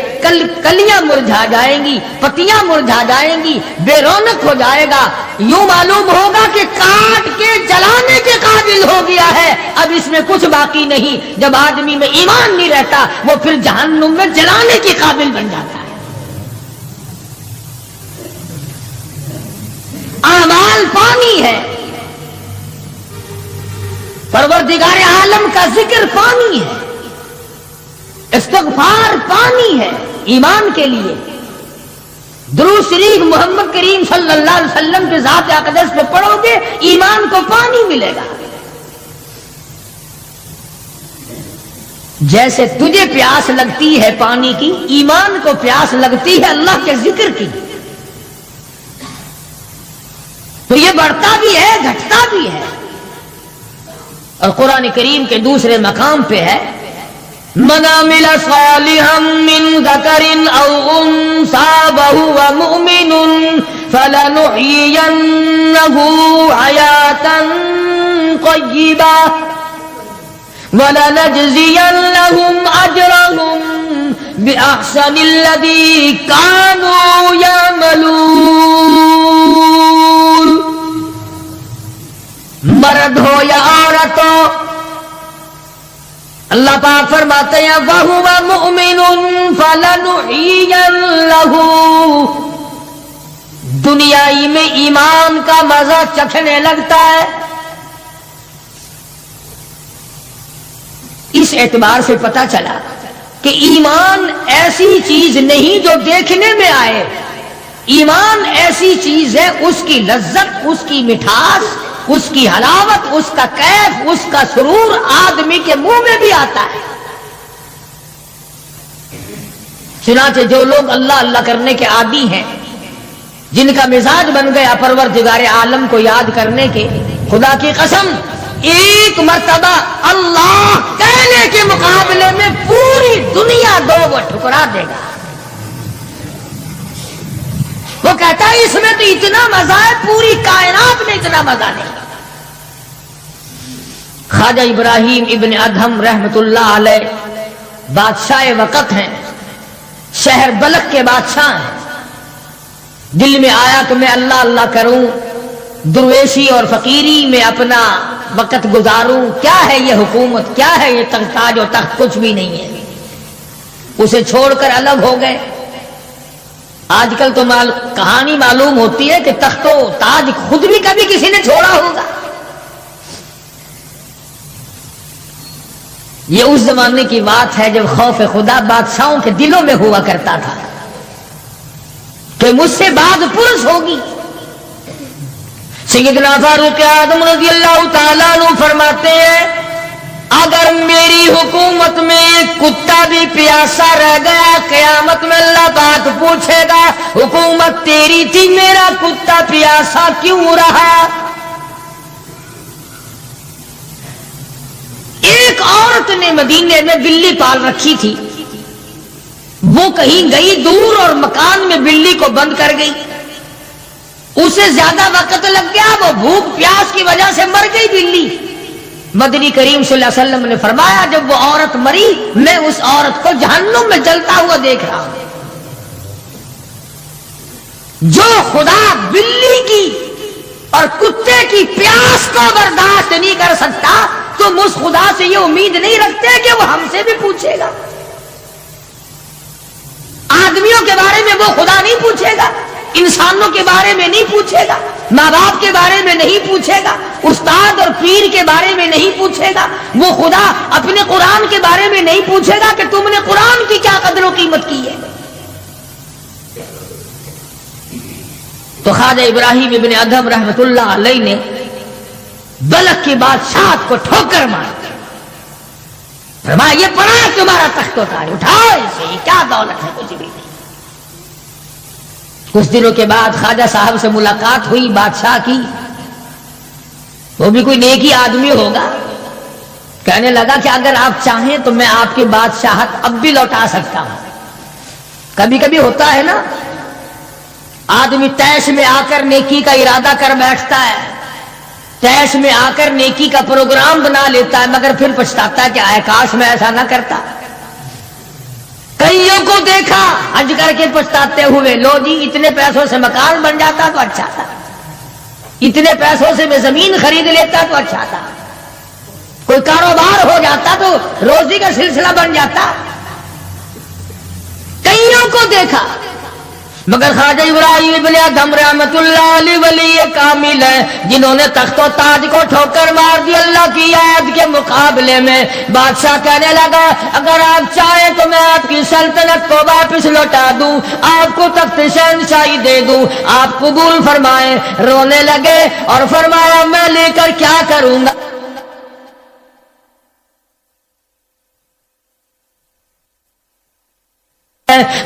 کلیاں مرجھا جائیں گی، پتیاں مرجھا جائیں گی، بے رونق ہو جائے گا، یوں معلوم ہوگا کہ کاٹ کے جلانے کے قابل ہو گیا ہے، اب اس میں کچھ باقی نہیں۔ جب آدمی میں ایمان نہیں رہتا وہ پھر جہنم میں جلانے کے قابل بن جاتا ہے۔ اعمال پانی ہے، پروردگار عالم کا ذکر پانی ہے، استغفار پانی ہے ایمان کے لیے۔ درود شریف محمد کریم صلی اللہ علیہ وسلم کے ذات اقدس پہ پڑھو گے ایمان کو پانی ملے گا۔ جیسے تجھے پیاس لگتی ہے پانی کی، ایمان کو پیاس لگتی ہے اللہ کے ذکر کی۔ تو یہ بڑھتا بھی ہے گھٹتا بھی ہے۔ اور قرآن کریم کے دوسرے مقام پہ ہے من عمل صالحا من ذکر او انثى وهو مؤمن فلنحيينه حياة طيبة وَلَنَجْزِيَنَّهُمْ أَجْرَهُمْ بِأَحْسَنِ الَّذِي كَانُوا يَعْمَلُونَ۔ مرد ہو یا عورت ہو، اللہ پاک فرماتے ہیں وَهُوَ مُؤْمِنٌ فَلَنُحْيِيَنَّهُ ابراہیم میں ایمان کا مزہ چکھنے لگتا ہے. اس اعتبار سے پتہ چلا کہ ایمان ایسی چیز نہیں جو دیکھنے میں آئے. ایمان ایسی چیز ہے، اس کی لذت، اس کی مٹھاس، اس کی حلاوت، اس کا کیف، اس کا سرور آدمی کے منہ میں بھی آتا ہے. چنانچہ جو لوگ اللہ اللہ کرنے کے عادی ہیں، جن کا مزاج بن گیا پروردگار عالم کو یاد کرنے کے، خدا کی قسم ایک مرتبہ اللہ کہنے کے مقابلے میں پوری دنیا دو وہ ٹھکرا دے گا. وہ کہتا ہے اس میں تو اتنا مزہ ہے، پوری کائنات میں اتنا مزہ نہیں. خواجہ ابراہیم ابن ادہم رحمت اللہ علیہ بادشاہ وقت ہیں، شہر بلخ کے بادشاہ ہیں. دل میں آیا کہ میں اللہ اللہ کروں، درویشی اور فقیری میں اپنا وقت گزاروں. کیا ہے یہ حکومت، کیا ہے یہ تاج و تخت، کچھ بھی نہیں ہے. اسے چھوڑ کر الگ ہو گئے. آج کل تو کہانی معلوم ہوتی ہے کہ تخت و تاج خود بھی کبھی کسی نے چھوڑا ہوگا. یہ اس زمانے کی بات ہے جب خوف خدا بادشاہوں کے دلوں میں ہوا کرتا تھا کہ مجھ سے بعد پرس ہوگی. سیدنا فاروق اعظم رضی اللہ تعالیٰ عنہ فرماتے ہیں اگر میری حکومت میں ایک کتا بھی پیاسا رہ گیا، قیامت میں اللہ پاک پوچھے گا حکومت تیری تھی، میرا کتا پیاسا کیوں رہا؟ ایک عورت نے مدینے میں بلی پال رکھی تھی. وہ کہیں گئی دور اور مکان میں بلی کو بند کر گئی. اسے زیادہ وقت لگ گیا، وہ بھوک پیاس کی وجہ سے مر گئی بلی. مدنی کریم صلی اللہ علیہ وسلم نے فرمایا جب وہ عورت مری میں اس عورت کو جہنم میں جلتا ہوا دیکھ رہا ہوں. جو خدا بلی کی اور کتے کی پیاس کو برداشت نہیں کر سکتا، تم اس خدا سے یہ امید نہیں رکھتے کہ وہ ہم سے بھی پوچھے گا. آدمیوں کے بارے میں وہ خدا نہیں پوچھے گا، انسانوں کے بارے میں نہیں پوچھے گا، ماں باپ کے بارے میں نہیں پوچھے گا، استاد اور پیر کے بارے میں نہیں پوچھے گا. وہ خدا اپنے قرآن کے بارے میں نہیں پوچھے گا کہ تم نے قرآن کی کیا قدر و قیمت کی ہے. تو خواجہ ابراہیم ابن ادہم رحمت اللہ علیہ نے بلخ کی بادشاہت کو ٹھوکر مار فرمایا یہ پڑا ہے تمہارا تخت و تاج، اٹھاؤ اسے، یہ کیا دولت ہے، کچھ بھی نہیں. کچھ دنوں کے بعد خواجہ صاحب سے ملاقات ہوئی بادشاہ کی. وہ بھی کوئی نیکی آدمی ہوگا. کہنے لگا کہ اگر آپ چاہیں تو میں آپ کی بادشاہت اب بھی لوٹا سکتا ہوں. کبھی کبھی ہوتا ہے نا، آدمی تیش میں آ کر نیکی کا ارادہ کر بیٹھتا ہے، تیش میں آ کر نیکی کا پروگرام بنا لیتا ہے، مگر پھر پچھتاتا ہے کہ آئے کاش میں ایسا نہ کرتا. کئیوں کو دیکھا حج کر کے پچھتاتے ہوئے، لو جی اتنے پیسوں سے مکان بن جاتا تو اچھا تھا، اتنے پیسوں سے میں زمین خرید لیتا تو اچھا تھا، کوئی کاروبار ہو جاتا تو روزی کا سلسلہ بن جاتا. کئیوں کو دیکھا، مگر خواجہ ابراہیم ابن ادہم رحمت اللہ علیہ ولی کامل ہے جنہوں نے تخت و تاج کو ٹھوکر مار دی. اللہ کی یاد کے مقابلے میں بادشاہ کہنے لگا اگر آپ چاہیں تو میں آپ کی سلطنت کو واپس لوٹا دوں، آپ کو تخت شہنشاہی دے دوں، آپ قبول فرمائیں. رونے لگے اور فرمایا میں لے کر کیا کروں گا؟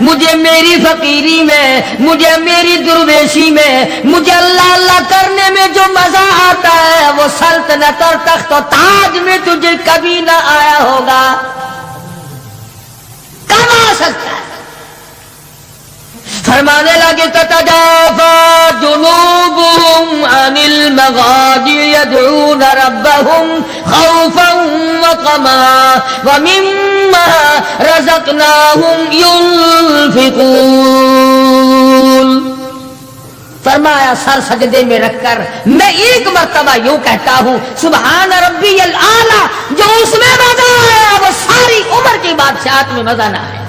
مجھے میری فقیری میں، مجھے میری درویشی میں، مجھے اللہ اللہ کرنے میں جو مزہ آتا ہے وہ سلطنت اور تخت و تاج میں تجھے کبھی نہ آیا ہوگا. کب آ سکتا ہے؟ فرمانے لگے تتجافى جنوبهم عن المضاجع يدعون ربهم خوفا وطمعا ومما رزقناهم ينفقون. فرمایا سر سجدے میں رکھ کر میں ایک مرتبہ یوں کہتا ہوں سبحان ربی الاعلی، جو اس میں مزہ آیا وہ ساری عمر کی بادشاہت میں مزہ نہ آیا.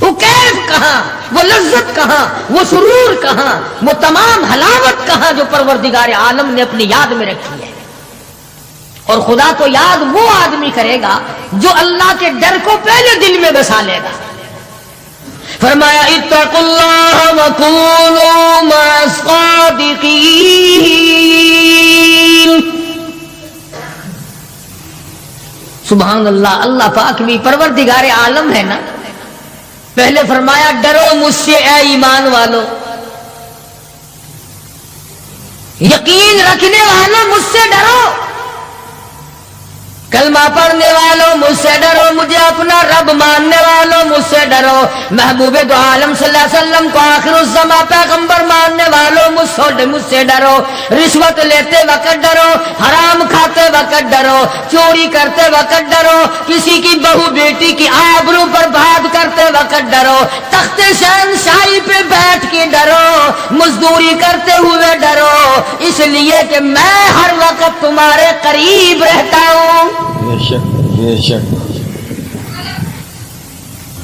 وہ کیف کہاں، وہ لذت کہاں، وہ سرور کہاں، وہ تمام حلاوت کہاں جو پروردگار عالم نے اپنی یاد میں رکھی ہے۔ اور خدا تو یاد وہ آدمی کرے گا جو اللہ کے ڈر کو پہلے دل میں بسا لے گا۔ فرمایا اتقوا اللہ وکونوا مع الصادقین۔ سبحان اللہ، اللہ پاک بھی پروردگار عالم ہے نا، پہلے فرمایا ڈرو مجھ سے اے ایمان والو، یقین رکھنے والوں مجھ سے ڈرو، کلمہ پڑھنے والوں مجھ سے ڈرو، مجھے اپنا رب ماننے والوں مجھ سے ڈرو، محبوب دو عالم صلی اللہ علیہ وسلم کو آخر الزمان پیغمبر ماننے والوں مجھ سے ڈرو، رشوت لیتے وقت ڈرو، حرام کھاتے وقت ڈرو، چوری کرتے وقت ڈرو، کسی کی بہو بیٹی کی آبرو پر بات کرتے وقت ڈرو، تخت شہنشاہی پہ بیٹھ کے ڈرو، مزدوری کرتے ہوئے ڈرو، اس لیے کہ میں ہر وقت تمہارے قریب رہتا ہوں۔ بے شک بے شک۔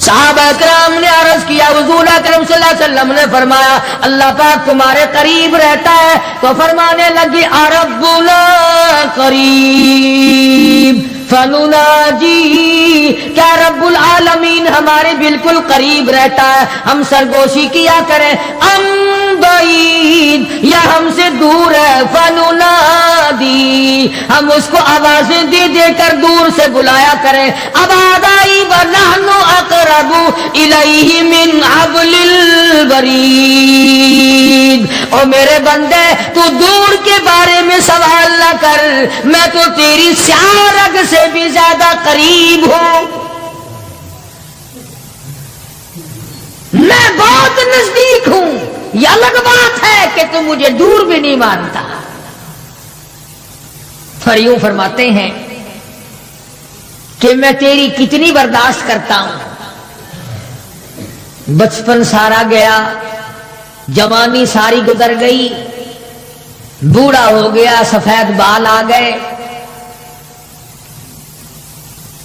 صحابہ کرام نے عرض کیا حضور اکرم صلی اللہ علیہ وسلم نے فرمایا اللہ پاک تمہارے قریب رہتا ہے، تو فرمانے لگی ربنا قریب فنناجی، کیا رب العالمین ہمارے بالکل قریب رہتا ہے، ہم سرگوشی کیا کریں، ام بعید، یا ہم سے دور ہے، فننادی، ہم اس کو آوازیں دے دے کر دور سے بلایا کریں، ابادائی ونحن اقرب الیہ من حبل الورید۔ او میرے بندے تو دور کے بارے میں سوال نہ کر، میں تو تیری سیاہ رگ سے بھی زیادہ قریب ہوں، میں بہت نزدیک ہوں۔ یہ الگ بات ہے کہ تم مجھے دور بھی نہیں مانتا۔ پھر یوں فرماتے ہیں کہ میں تیری کتنی برداشت کرتا ہوں، بچپن سارا گیا، جوانی ساری گزر گئی، بوڑھا ہو گیا، سفید بال آ گئے۔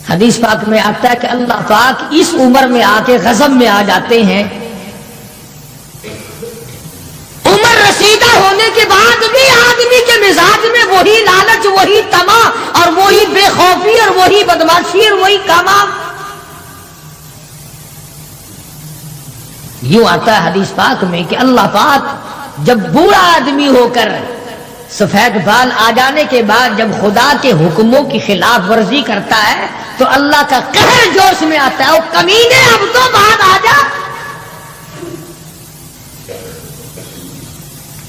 حدیث پاک میں آتا ہے کہ اللہ پاک اس عمر میں آ کے غضب میں آ جاتے ہیں، عمر رسیدہ ہونے کے بعد بھی آدمی کے مزاج میں وہی لالچ، وہی طمع اور وہی بے خوفی اور وہی بدماشی اور وہی کاما۔ یوں آتا ہے حدیث پاک میں کہ اللہ پاک جب بوڑھا آدمی ہو کر سفید بال آ جانے کے بعد جب خدا کے حکموں کی خلاف ورزی کرتا ہے تو اللہ کا قہر جوش میں آتا ہے، او کمینے اب تو بعد آ جا،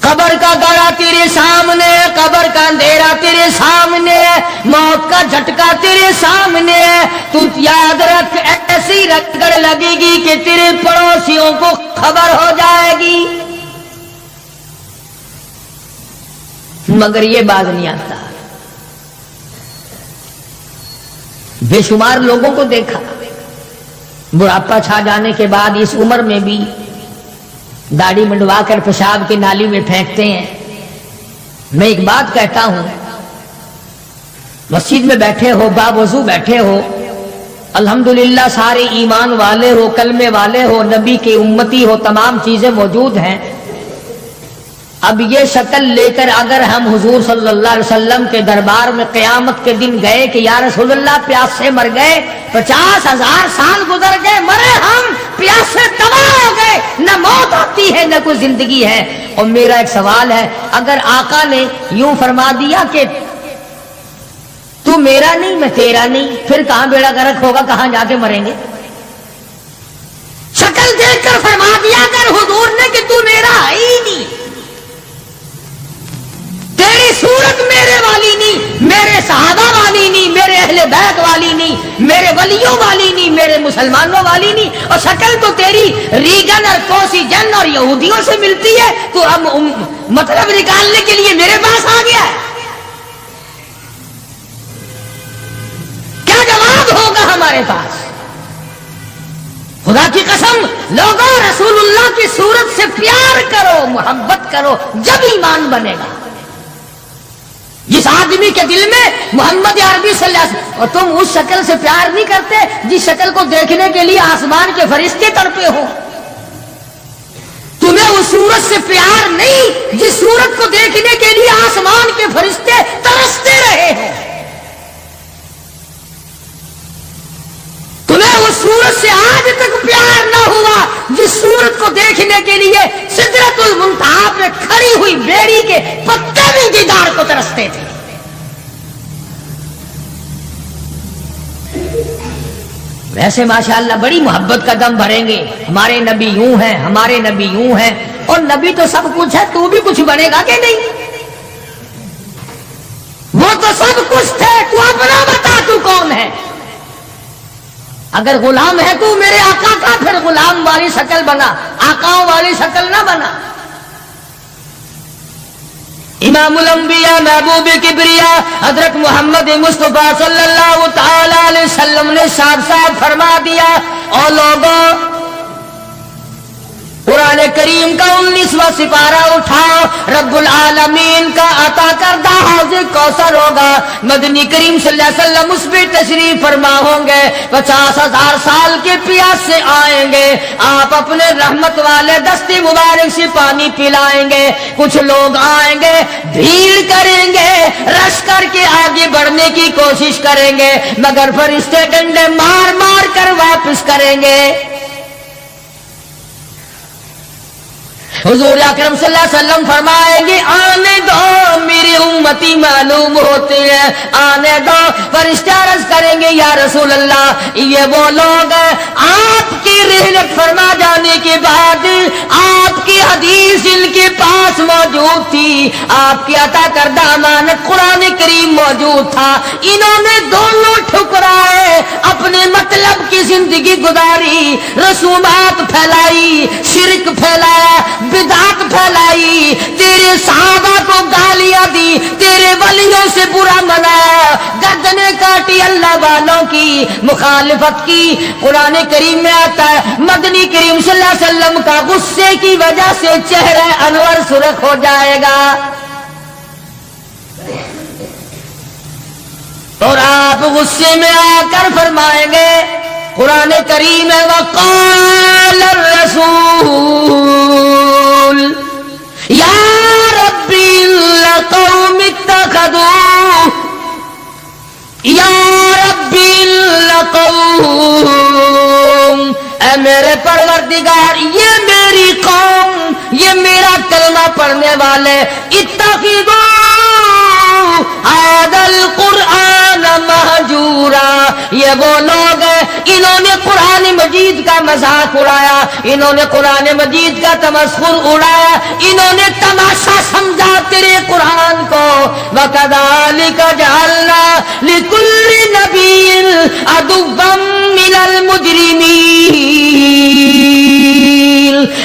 قبر کا گڑا تیرے سامنے ہے، قبر کا اندھیرا تیرے سامنے ہے، موت کا جھٹکا تیرے سامنے ہے، تو یاد رکھ ایسی رگڑ لگے گی کہ تیرے پڑوسیوں کو خبر ہو جائے گی، مگر یہ باز نہیں آتا۔ بے شمار لوگوں کو دیکھا بڑھاپا چھا جانے کے بعد اس عمر میں بھی داڑھی منڈوا کر پیشاب کی نالی میں پھینکتے ہیں۔ میں ایک بات کہتا ہوں، مسجد میں بیٹھے ہو، باوضو بیٹھے ہو، الحمدللہ سارے ایمان والے ہو، کلمے والے ہو، نبی کی امتی ہو، تمام چیزیں موجود ہیں، اب یہ شکل لے کر اگر ہم حضور صلی اللہ علیہ وسلم کے دربار میں قیامت کے دن گئے کہ یا رسول اللہ پیاس سے مر گئے، 50,000 سال گزر گئے، مرے ہم، پیاس سے تباہ ہو گئے، نہ موت آتی ہے نہ کوئی زندگی ہے، اور میرا ایک سوال ہے، اگر آقا نے یوں فرما دیا کہ تو میرا نہیں میں تیرا نہیں، پھر کہاں بیڑا گرک ہوگا، کہاں جا کے مریں گے؟ شکل دیکھ کر فرما دیا اگر حضور نے کہ تو میرا ہے ہی نہیں، تیری صورت میرے والی نہیں، میرے صحابہ والی نہیں، میرے اہل بیت والی نہیں، میرے ولیوں والی نہیں، میرے مسلمانوں والی نہیں، اور شکل تو تیری ریگن اور کوسی جن اور یہودیوں سے ملتی ہے، تو اب مطلب نکالنے کے لیے میرے پاس آ گیا ہے، کیا جواب ہوگا ہمارے پاس؟ خدا کی قسم لوگوں رسول اللہ کی صورت سے پیار کرو، محبت کرو، جب ایمان بنے گا۔ جس آدمی کے دل میں محمد عربی صلی اللہ علیہ وسلم، اور تم اس شکل سے پیار نہیں کرتے جس شکل کو دیکھنے کے لیے آسمان کے فرشتے تڑپے ہو. تمہیں اس صورت سے پیار نہیں جس صورت کو دیکھنے کے لیے آسمان کے فرشتے ترستے رہے ہیں. تمہیں اس صورت سے آج تک پیار نہ ہوا جس صورت کو دیکھنے کے لیے سدرۃ المنتہا پہ کھڑی ہوئی بیڑی کے پتے بھی دیدار کو ترستے تھے. ویسے ماشاءاللہ بڑی محبت کا دم بھریں گے، ہمارے نبی یوں ہیں، ہمارے نبی یوں ہیں. اور نبی تو سب کچھ ہے، تو بھی کچھ بنے گا کہ نہیں؟ وہ تو سب کچھ تھے، تو اپنا بتا تو کون ہے؟ اگر غلام ہے تو میرے آقا کا، پھر غلام والی شکل بنا، آقاؤں والی شکل نہ بنا. امام الانبیاء محبوب کبریا حضرت محمد مصطفیٰ صلی اللہ تعالی علیہ وسلم نے صاف صاف فرما دیا، اور لوگوں قرآن کریم کا 19واں سپارہ اٹھاؤ، رب العالمین کا عطا کردہ حوض کوثر ہوگا، مدنی کریم صلی اللہ علیہ وسلم اس پہ تشریف فرما ہوں گے، 50,000 سال کے پیاس سے آئیں گے، آپ اپنے رحمت والے دستے مبارک سے پانی پلائیں گے. کچھ لوگ آئیں گے، بھیڑ کریں گے، رش کر کے آگے بڑھنے کی کوشش کریں گے، مگر فرشتے ڈنڈے مار مار کر واپس کریں گے. حضور اکرم صلی اللہ علیہ وسلم فرمائیں گے آنے دو میری امتی معلوم ہوتے ہیں، آنے دو. فرشتے عرض کریں گے یا رسول اللہ یہ وہ لوگ ہیں آپ کی رحلت فرما جانے کے بعد آپ کی حدیث ان کے پاس موجود تھی، آپ کی عطا کردہ امانت قرآن کریم موجود تھا، انہوں نے دونوں ٹھکرائے، اپنے مطلب کی زندگی گزاری، رسومات پھیلائی، شرک پھیلایا، بدعت پھیلائی، تیرے صحابہ کو گالیاں دی، تیرے ولیوں سے برا منایا، گردنیں کاٹی، اللہ والوں کی مخالفت کی. قرآن کریم میں آتا ہے مدنی کریم صلی اللہ علیہ وسلم کا غصے کی وجہ سے چہرہ انور سرخ ہو جائے گا، اور آپ غصے میں آ کر فرمائیں گے، قرآن کریم ہے وقال الرسول یا ربی لقوم اتخذوا یا ربی لقوم، اے میرے پروردگار یہ میری قوم، یہ میرا کلمہ پڑھنے والے، اتخذوا هذا القرآن مہجورا، یہ وہ لوگ ہیں انہوں نے قرآن مجید کا مذاق اڑایا، انہوں نے قرآن مجید کا تمسخر اڑایا، انہوں نے تماشا سمجھا تیرے قرآن کو. وَكَذَلِكَ جَعَلْنَا لِكُلِّ نَبِيٍّ عَدُوًّا مِّنَ الْمُجْرِمِينَ.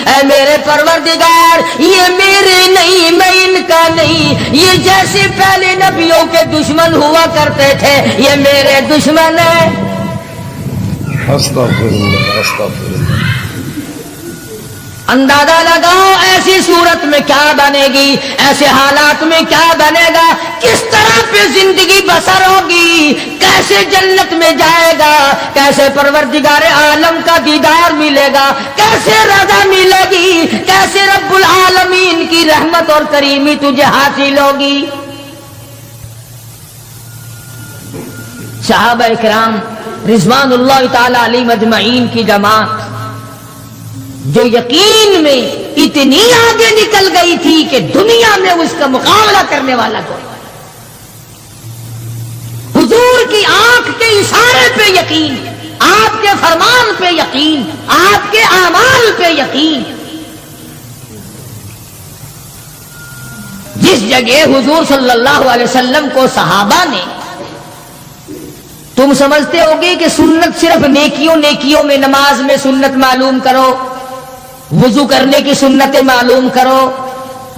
اے میرے پروردگار یہ میرے نہیں، میں ان کا نہیں، یہ جیسے پہلے نبیوں کے دشمن ہوا کرتے تھے یہ میرے دشمن ہیں. استغفراللہ استغفراللہ. اندازہ لگاؤ ایسی صورت میں کیا بنے گی، ایسے حالات میں کیا بنے گا، کس طرح پہ زندگی بسر ہوگی، کیسے جنت میں جائے گا، کیسے پروردگار عالم کا دیدار ملے گا، کیسے رضا ملے گی، کیسے رب العالمین کی رحمت اور کریمی تجھے حاصل ہوگی. صحابہ اکرام رضوان اللہ تعالی علیہم اجمعین کی جماعت جو یقین میں اتنی آگے نکل گئی تھی کہ دنیا میں اس کا مقابلہ کرنے والا کوئی، حضور کی آنکھ کے اشارے پہ یقین، آپ کے فرمان پہ یقین، آپ کے اعمال پہ یقین. جس جگہ حضور صلی اللہ علیہ وسلم کو صحابہ نے، تم سمجھتے ہوگے کہ سنت صرف نیکیوں میں، نماز میں سنت معلوم کرو، وضو کرنے کی سنتیں معلوم کرو،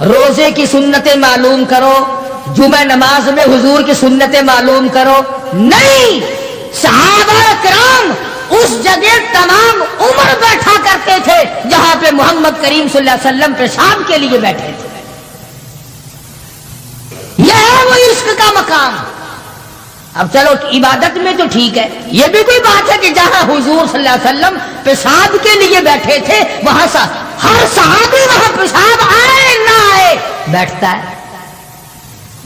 روزے کی سنتیں معلوم کرو، جمعہ نماز میں حضور کی سنتیں معلوم کرو. نہیں، صحابہ کرام اس جگہ تمام عمر بیٹھا کرتے تھے جہاں پہ محمد کریم صلی اللہ علیہ وسلم پیشاب کے لیے بیٹھے تھے. یہ ہے وہ عشق کا مقام۔ اب چلو عبادت میں تو ٹھیک ہے، یہ بھی کوئی بات ہے کہ جہاں حضور صلی اللہ علیہ وسلم پیشاب کے لیے بیٹھے تھے وہاں ہر صحابی وہاں پیشاب آئے نہ آئے بیٹھتا ہے۔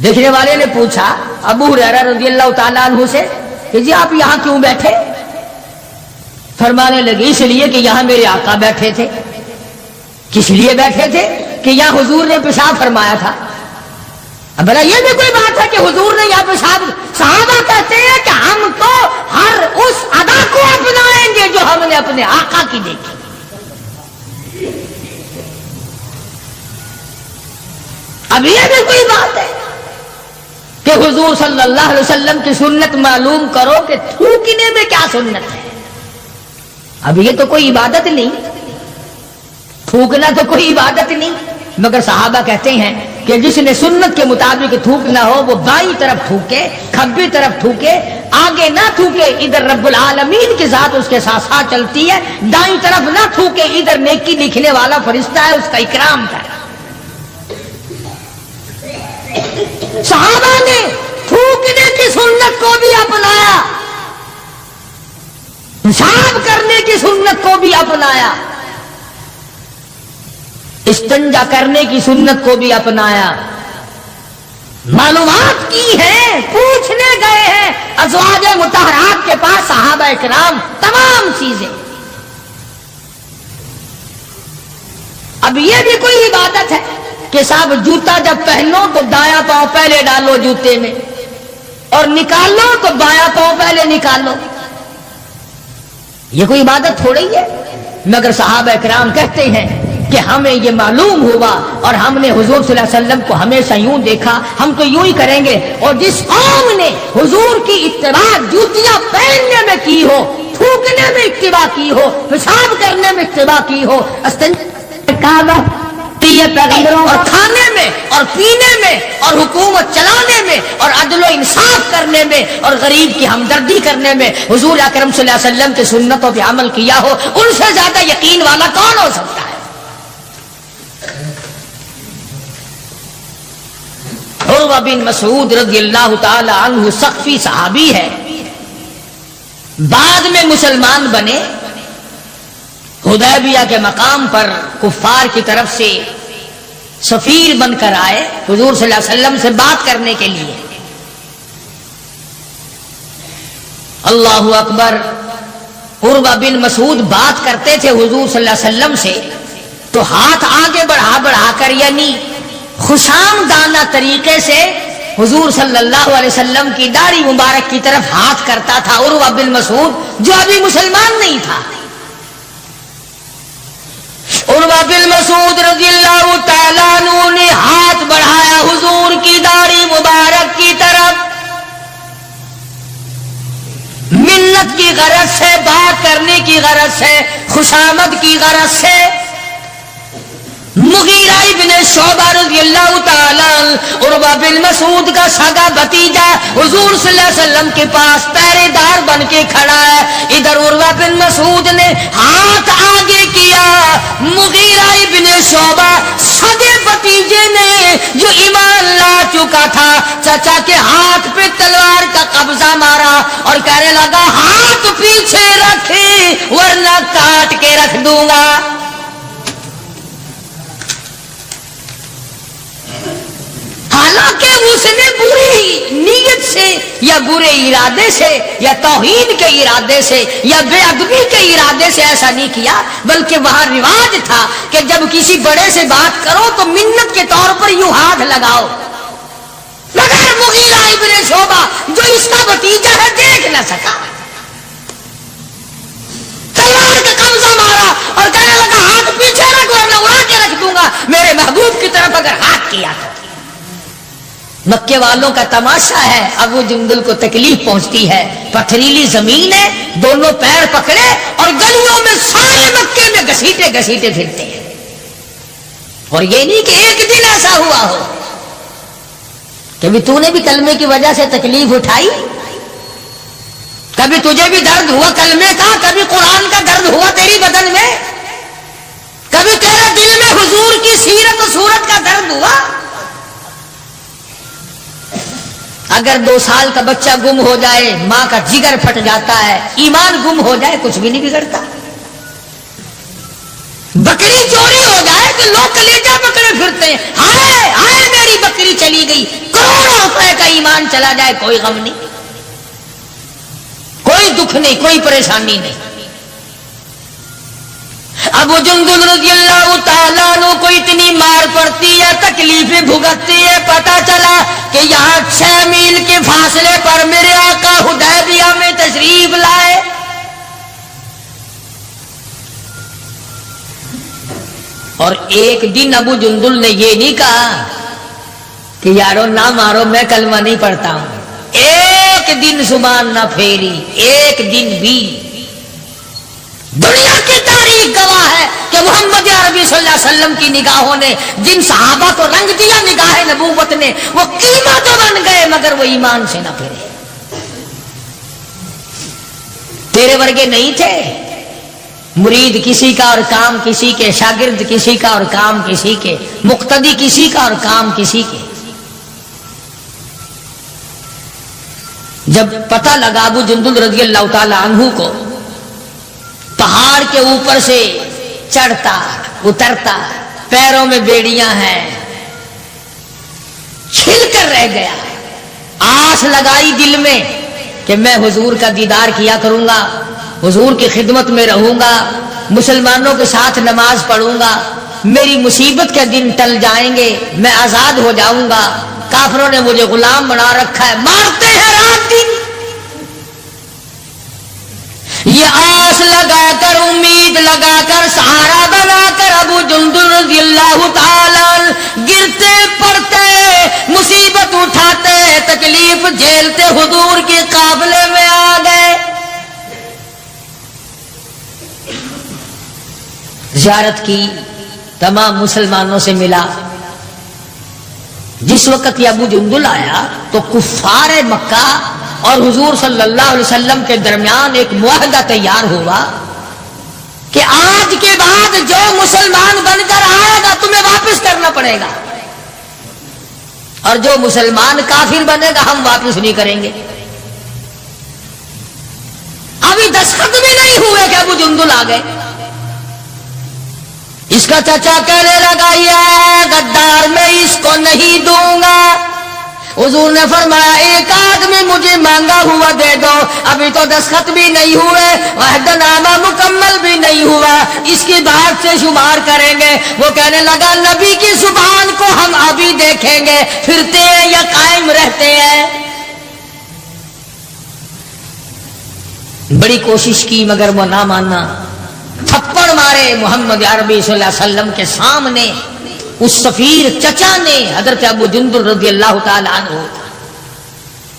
دیکھنے والے نے پوچھا ابو ہریرہ رضی اللہ تعالیٰ عنہ سے کہ جی آپ یہاں کیوں بیٹھے؟ فرمانے لگے اس لیے کہ یہاں میرے آقا بیٹھے تھے۔ کس لیے بیٹھے تھے؟ کہ یہاں حضور نے پیشاب فرمایا تھا۔ اب بھلا یہ بھی کوئی بات ہے کہ حضور نے یہاں پیشاب؟ صحابہ کہتے ہیں کہ ہم تو ہر اس ادا کو اپنائیں گے جو ہم نے اپنے آقا کی دیکھی۔ اب یہ بھی کوئی بات ہے کہ حضور صلی اللہ علیہ وسلم کی سنت معلوم کرو کہ تھوکنے میں کیا سنت ہے؟ اب یہ تو کوئی عبادت نہیں، تھوکنا تو کوئی عبادت نہیں، مگر صحابہ کہتے ہیں کہ جس نے سنت کے مطابق تھوکنا ہو وہ بائیں طرف تھوکے، کھبی طرف تھوکے، آگے نہ تھوکے، ادھر رب العالمین کی ذات اس کے ساتھ ساتھ چلتی ہے، دائیں طرف نہ تھوکے، ادھر نیکی لکھنے والا فرشتہ ہے اس کا اکرام کرے۔ صحابہ نے تھوکنے کی سنت کو بھی اپنایا، پیشاب کرنے کی سنت کو بھی اپنایا، استنجا کرنے کی سنت کو بھی اپنایا، معلومات کی ہیں، پوچھنے گئے ہیں ازواج مطہرات کے پاس صحابہ کرام تمام چیزیں۔ اب یہ بھی کوئی عبادت ہے کہ صاحب جوتا جب پہنو تو دایاں پاؤں پہلے ڈالو جوتے میں اور نکالو تو بایاں پاؤں پہلے نکالو؟ یہ کوئی عبادت تھوڑی ہے، مگر صحابہ کرام کہتے ہیں کہ ہمیں یہ معلوم ہوا اور ہم نے حضور صلی اللہ علیہ وسلم کو ہمیشہ یوں دیکھا، ہم تو یوں ہی کریں گے۔ اور جس قوم نے حضور کی اتباع جوتیاں پہننے میں کی ہو، تھوکنے میں اتباع کی ہو، پیشاب کرنے میں اتباع کی ہو، اور کھانے میں اور پینے میں اور حکومت چلانے میں اور عدل و انصاف کرنے میں اور غریب کی ہمدردی کرنے میں حضور اکرم صلی اللہ علیہ وسلم کی سنتوں پہ عمل کیا ہو، ان سے زیادہ یقین والا کون ہو سکتا ہے؟ عروہ بن مسعود رضی اللہ تعالی عنہ سقفی صحابی ہے، بعد میں مسلمان بنے، حدیبیہ کے مقام پر کفار کی طرف سے سفیر بن کر آئے حضور صلی اللہ علیہ وسلم سے بات کرنے کے لیے۔ اللہ اکبر، عروہ بن مسعود بات کرتے تھے حضور صلی اللہ علیہ وسلم سے تو ہاتھ آگے بڑھا بڑھا کر، یعنی خوشامدانہ طریقے سے حضور صلی اللہ علیہ وسلم کی داڑھی مبارک کی طرف ہاتھ کرتا تھا عروہ بن مسعود، جو ابھی مسلمان نہیں تھا۔ عروہ بن مسعود رضی اللہ تعالیٰ عنہ نے ہاتھ بڑھایا حضور کی داڑھی مبارک کی طرف، منت کی غرض سے، بات کرنے کی غرض سے، خوشامد کی غرض سے۔ مغیرہ ابن شعبہ رضی اللہ تعالیٰ عروہ بن مسعود کا سگا بھتیجا حضور صلی اللہ علیہ وسلم کے پاس پہرے دار بن کے کھڑا ہے، ادھر عروہ بن مسعود نے ہاتھ آگے کیا، مغیرہ ابن شعبہ سگے بھتیجے نے جو ایمان لا چکا تھا چچا کے ہاتھ پہ تلوار کا قبضہ مارا اور کہنے لگا ہاتھ پیچھے رکھے ورنہ کاٹ کے رکھ دوں گا۔ حالانکہ اس نے بری نیت سے یا برے ارادے سے یا توہین کے ارادے سے یا بے ادبی کے ارادے سے ایسا نہیں کیا، بلکہ وہاں رواج تھا کہ جب کسی بڑے سے بات کرو تو منت کے طور پر یوں ہاتھ لگاؤ، مگر مغیرہ ابن شعبہ جو اس کا بھتیجا ہے دیکھ نہ سکا، تلوار کا قبضہ مارا اور کہنے لگا ہاتھ پیچھے رکھ ورنہ اڑا کے رکھ دوں گا میرے محبوب کی طرف اگر ہاتھ کیا تو۔ مکے والوں کا تماشا ہے، ابو جندل کو تکلیف پہنچتی ہے، پتھریلی زمین ہے، دونوں پیر پکڑے اور گلیوں میں سارے مکے میں گھسیٹے گھسیٹے پھرتے ہیں۔ اور یہ نہیں کہ ایک دن ایسا ہوا ہو کبھی تو نے بھی کلمے کی وجہ سے تکلیف اٹھائی، کبھی تجھے بھی درد ہوا کلمے کا، کبھی قرآن کا درد ہوا تیری بدن میں، کبھی تیرے دل میں حضور کی سیرت و صورت کا درد ہوا۔ اگر 2 سال کا بچہ گم ہو جائے ماں کا جگر پھٹ جاتا ہے، ایمان گم ہو جائے کچھ بھی نہیں بگڑتا۔ بکری چوری ہو جائے تو لوگ کلیجہ پکڑے پھرتے ہیں، ہائے ہائے میری بکری چلی گئی۔ کروڑوں روپے کا ایمان چلا جائے کوئی غم نہیں، کوئی دکھ نہیں، کوئی پریشانی نہیں۔ ابو جندل رضی اللہ تعالیٰ عنہ کو اتنی مار پڑتی ہے، تکلیفیں بھگتتی ہے، پتا چلا کہ یہاں 6 میل کے فاصلے پر میرے آقا حدیبیہ میں تشریف لائے۔ اور ایک دن ابو جندل نے یہ نہیں کہا کہ یارو نہ مارو میں کلمہ نہیں پڑھتا ہوں، ایک دن زبان نہ پھیری، ایک دن بھی۔ دنیا کی تاریخ گواہ ہے کہ محمد عربی صلی اللہ علیہ وسلم کی نگاہوں نے جن صحابہ کو رنگ دیا نگاہ نبوت نے، وہ قیمہ تو بن گئے مگر وہ ایمان سے نہ پھرے۔ تیرے ورگے نہیں تھے، مرید کسی کا اور کام کسی کے، شاگرد کسی کا اور کام کسی کے، مقتدی کسی کا اور کام کسی کے۔ جب پتہ لگا ابو جندل رضی اللہ تعالی عنہ کو پہاڑ کے اوپر سے چڑھتا اترتا، پیروں میں بیڑیاں ہیں، چھل کر رہ گیا۔ آس لگائی دل میں کہ میں حضور کا دیدار کیا کروں گا، حضور کی خدمت میں رہوں گا، مسلمانوں کے ساتھ نماز پڑھوں گا، میری مصیبت کے دن ٹل جائیں گے، میں آزاد ہو جاؤں گا۔ کافروں نے مجھے غلام بنا رکھا ہے، مارتے ہیں رات دن۔ یہ آس لگا کر، امید لگا کر، سہارا بنا کر ابو جندل رضی اللہ تعالی گرتے پڑتے، مصیبت اٹھاتے، تکلیف جھیلتے حضور کے قافلے میں آ گئے۔ زیارت کی، تمام مسلمانوں سے ملا۔ جس وقت یہ ابو جندل آیا تو کفار مکہ اور حضور صلی اللہ علیہ وسلم کے درمیان ایک معاہدہ تیار ہوا کہ آج کے بعد جو مسلمان بن کر آئے گا تمہیں واپس کرنا پڑے گا، اور جو مسلمان کافر بنے گا ہم واپس نہیں کریں گے۔ ابھی دستخط بھی نہیں ہوئے کہ ابو جندل آ گئے۔ اس کا چچا کہنے لگا یہ غدار میں اس کو نہیں دوں گا۔ حضور نے فرمایا ایک آدمی مجھے مانگا ہوا دے دو، ابھی تو دستخط بھی نہیں ہوئے، عہد نامہ مکمل بھی نہیں ہوا، اس کی بات سے شمار کریں گے۔ وہ کہنے لگا نبی کی زبان کو ہم ابھی دیکھیں گے، پھرتے ہیں یا قائم رہتے ہیں۔ بڑی کوشش کی مگر وہ نہ مانا، تھپڑ مارے محمد عربی صلی اللہ علیہ وسلم کے سامنے۔ اس سفیر چچا نے حضرت ابو جندل رضی اللہ تعالی عنہ،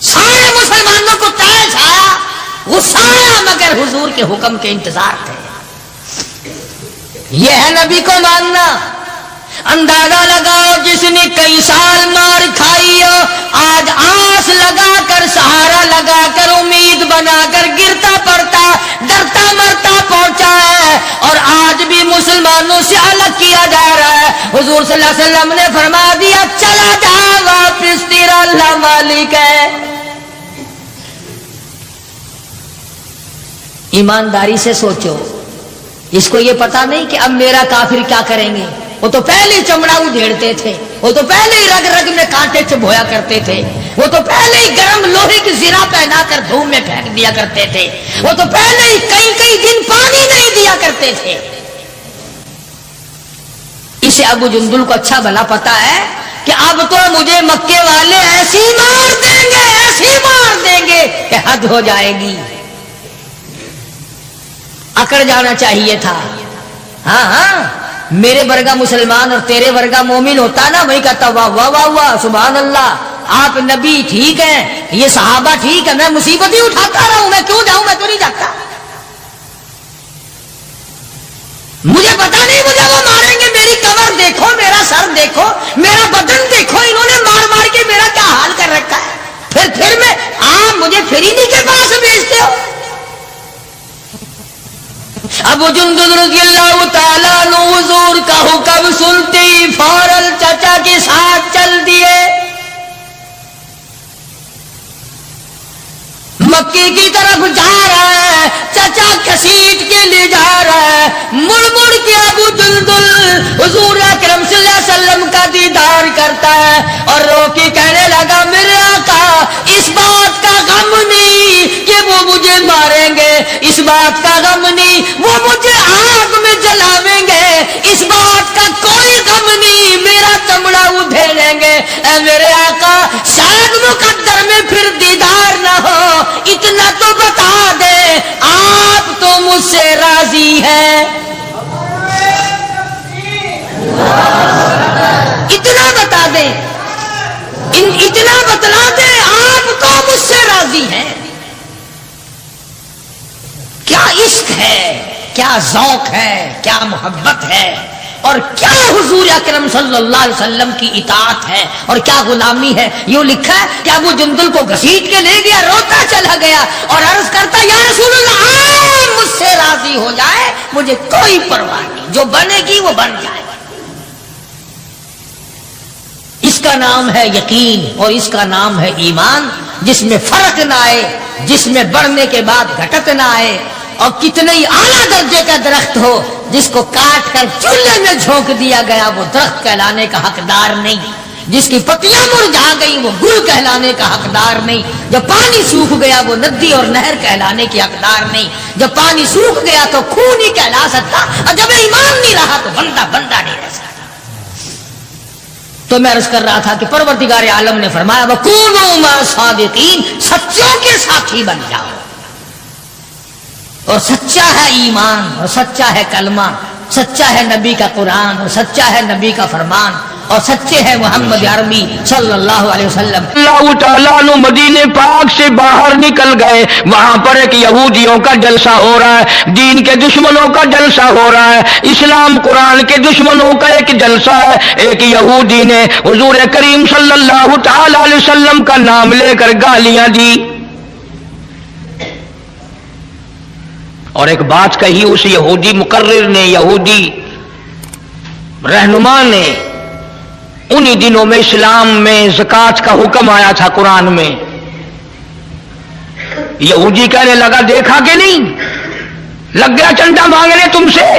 سارے مسلمانوں کو تاج آیا، غصہ آیا مگر حضور کے حکم کے انتظار تھے۔ یہ ہے نبی کو ماننا۔ اندازہ لگاؤ جس نے کئی سال مار کھائی ہو، آج آس لگا کر، سہارا لگا کر، امید بنا کر گرتا پڑتا، ڈرتا مرتا پہنچا ہے، اور آج بھی مسلمانوں سے الگ کیا جا رہا ہے۔ حضور صلی اللہ علیہ وسلم نے فرما دیا چلا جا واپس، تیرا اللہ مالک ہے۔ ایمانداری سے سوچو، اس کو یہ پتا نہیں کہ اب میرا کافر کیا کریں گے۔ وہ تو پہلے چمڑا ادھیڑتے تھے، وہ تو پہلے ہی رگ رگ میں کانٹے چبھویا کرتے تھے، وہ تو پہلے ہی گرم لوہے کی زرہ پہنا کر دھوم میں پھینک دیا کرتے تھے، وہ تو پہلے ہی کئی کئی دن پانی نہیں دیا کرتے تھے۔ اسے ابو جندل کو اچھا بھلا پتا ہے کہ اب تو مجھے مکے والے ایسی مار دیں گے، ایسی مار دیں گے کہ حد ہو جائے گی۔ اکڑ جانا چاہیے تھا۔ ہاں ہاں، میرے ورگا مسلمان اور تیرے ورگا مومن ہوتا نا، وہی کہتا واہ واہ واہ واہ سبحان اللہ، آپ نبی ٹھیک ہیں، یہ صحابہ ٹھیک ہے، میں مصیبت ہی اٹھاتا رہا ہوں، میں کیوں جاؤں، میں تو نہیں جاتا، مجھے پتا نہیں مجھے وہ ماریں گے۔ میری کمر دیکھو، میرا سر دیکھو، میرا بدن دیکھو، انہوں نے مار مار کے میرا کیا حال کر رکھا ہے، پھر میں آپ مجھے فرینی کے پاس بھیجتے ہو۔ ابو جندل رضی اللہ تعالیٰ عنہ حضور کا حکم سنتے ہی فوراً چچا کے ساتھ چل دیے۔ روٹی کی طرف جا رہا ہے، چچا گھسیٹ کے لے جا رہا ہے، مڑ مڑ کے ابو جندل حضور اکرم صلی اللہ علیہ وسلم کا دیدار کرتا ہے اور رو کے کہنے لگا میرے آقا اس بات کا غم نہیں کہ وہ مجھے ماریں گے، اس بات کا غم نہیں وہ مجھے آگ میں جلاویں گے، اس بات کا کوئی غم نہیں میرا چمڑا ادھیڑیں گے، اے میرے آقا شاید مقدر میں پھر دیدار نہ ہو، اتنا تو بتا دے آپ تو مجھ سے راضی ہیں، اتنا بتا دیں، اتنا بتلا دیں آپ تو مجھ سے راضی ہیں۔ کیا عشق ہے، کیا ذوق ہے، کیا محبت ہے، اور کیا حضور اکرم صلی اللہ علیہ وسلم کی اطاعت ہے اور کیا غلامی ہے۔ یوں لکھا ہے کہ ابو جندل کو گھسیٹ کے لے گیا، روتا چلا گیا اور عرض کرتا یا رسول اللہ آپ مجھ سے راضی ہو جائے مجھے کوئی پرواہ نہیں، جو بنے گی وہ بن جائے۔ اس کا نام ہے یقین اور اس کا نام ہے ایمان، جس میں فرق نہ آئے، جس میں بڑھنے کے بعد گھٹت نہ آئے، اور کتنے ہی اعلیٰ درجے کا درخت ہو جس کو کاٹ کر چولہے میں جھونک دیا گیا وہ درخت کہلانے کا حقدار نہیں، جس کی پتیاں مرجھا گئی وہ گل کہلانے کا حقدار نہیں، جب پانی سوکھ گیا وہ ندی اور نہر کہلانے کی حقدار نہیں، جب پانی سوکھ گیا تو خون ہی کہلا سکتا، اور جب ایمان نہیں رہا تو بندہ بندہ نہیں رہ سکتا۔ تو میں عرض کر رہا تھا کہ پروردگار عالم نے فرمایا وَكُونُوا مَعَ الصَّادِقِينَ، سچوں کے ساتھی بن جاؤ، اور سچا ہے ایمان اور سچا ہے کلمہ، سچا ہے نبی کا قرآن اور سچا ہے نبی کا فرمان، اور سچے ہیں محمد عربی صلی اللہ علیہ وسلم۔ اللہ تعالیٰ عنہ مدینے پاک سے باہر نکل گئے، وہاں پر ایک یہودیوں کا جلسہ ہو رہا ہے، دین کے دشمنوں کا جلسہ ہو رہا ہے، اسلام قرآن کے دشمنوں کا ایک جلسہ ہے۔ ایک یہودی نے حضور کریم صلی اللہ تعالی علیہ وسلم کا نام لے کر گالیاں دی اور ایک بات کہی اس یہودی مقرر نے، یہودی رہنما نے۔ انہی دنوں میں اسلام میں زکوٰۃ کا حکم آیا تھا قرآن میں۔ یہودی کہنے لگا دیکھا کہ نہیں، لگ گیا چندہ مانگنے تم سے،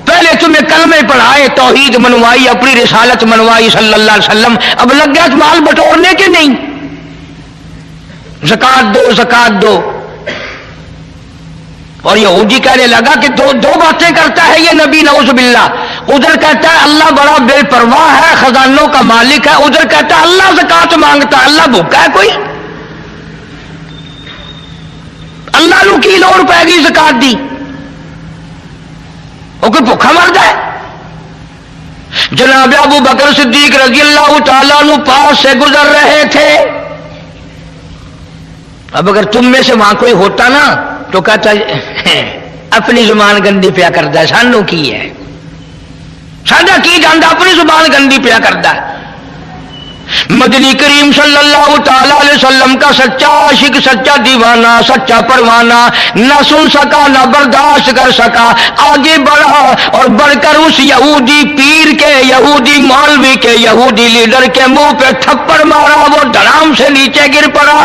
پہلے تمہیں کلمے پڑھائے، توحید منوائی، اپنی رسالت منوائی صلی اللہ علیہ وسلم، اب لگ گیا مال بٹورنے کے نہیں، زکوٰۃ دو زکوٰۃ دو۔ اور یہودی کہنے لگا کہ دو باتیں کرتا ہے یہ نبی نعوذ باللہ، ادھر کہتا ہے اللہ بڑا بے پرواہ ہے، خزانوں کا مالک ہے، ادھر کہتا ہے اللہ زکوٰۃ مانگتا ہے، اللہ بھوکا ہے کوئی؟ اللہ نو کی لوڑ پائے گی زکوٰۃ دی، وہ کوئی بھوکا مرد ہے؟ جناب ابو بکر صدیق رضی اللہ تعالیٰ عنہ پاس سے گزر رہے تھے۔ اب اگر تم میں سے وہاں کوئی ہوتا نا تو کہتا اپنی زبان گندی پیا کرتا ہے، سانو کی ہے، سادہ کی جانتا اپنی زبان گندی پیا کرتا ہے۔ مدنی کریم صلی اللہ تعالی علیہ وسلم کا سچا عاشق، سچا دیوانہ، سچا پروانہ نہ سن سکا نہ برداشت کر سکا، آگے بڑھا اور بڑھ کر اس یہودی پیر کے، یہودی مولوی کے، یہودی لیڈر کے منہ پہ تھپڑ مارا، وہ دھڑام سے نیچے گر پڑا۔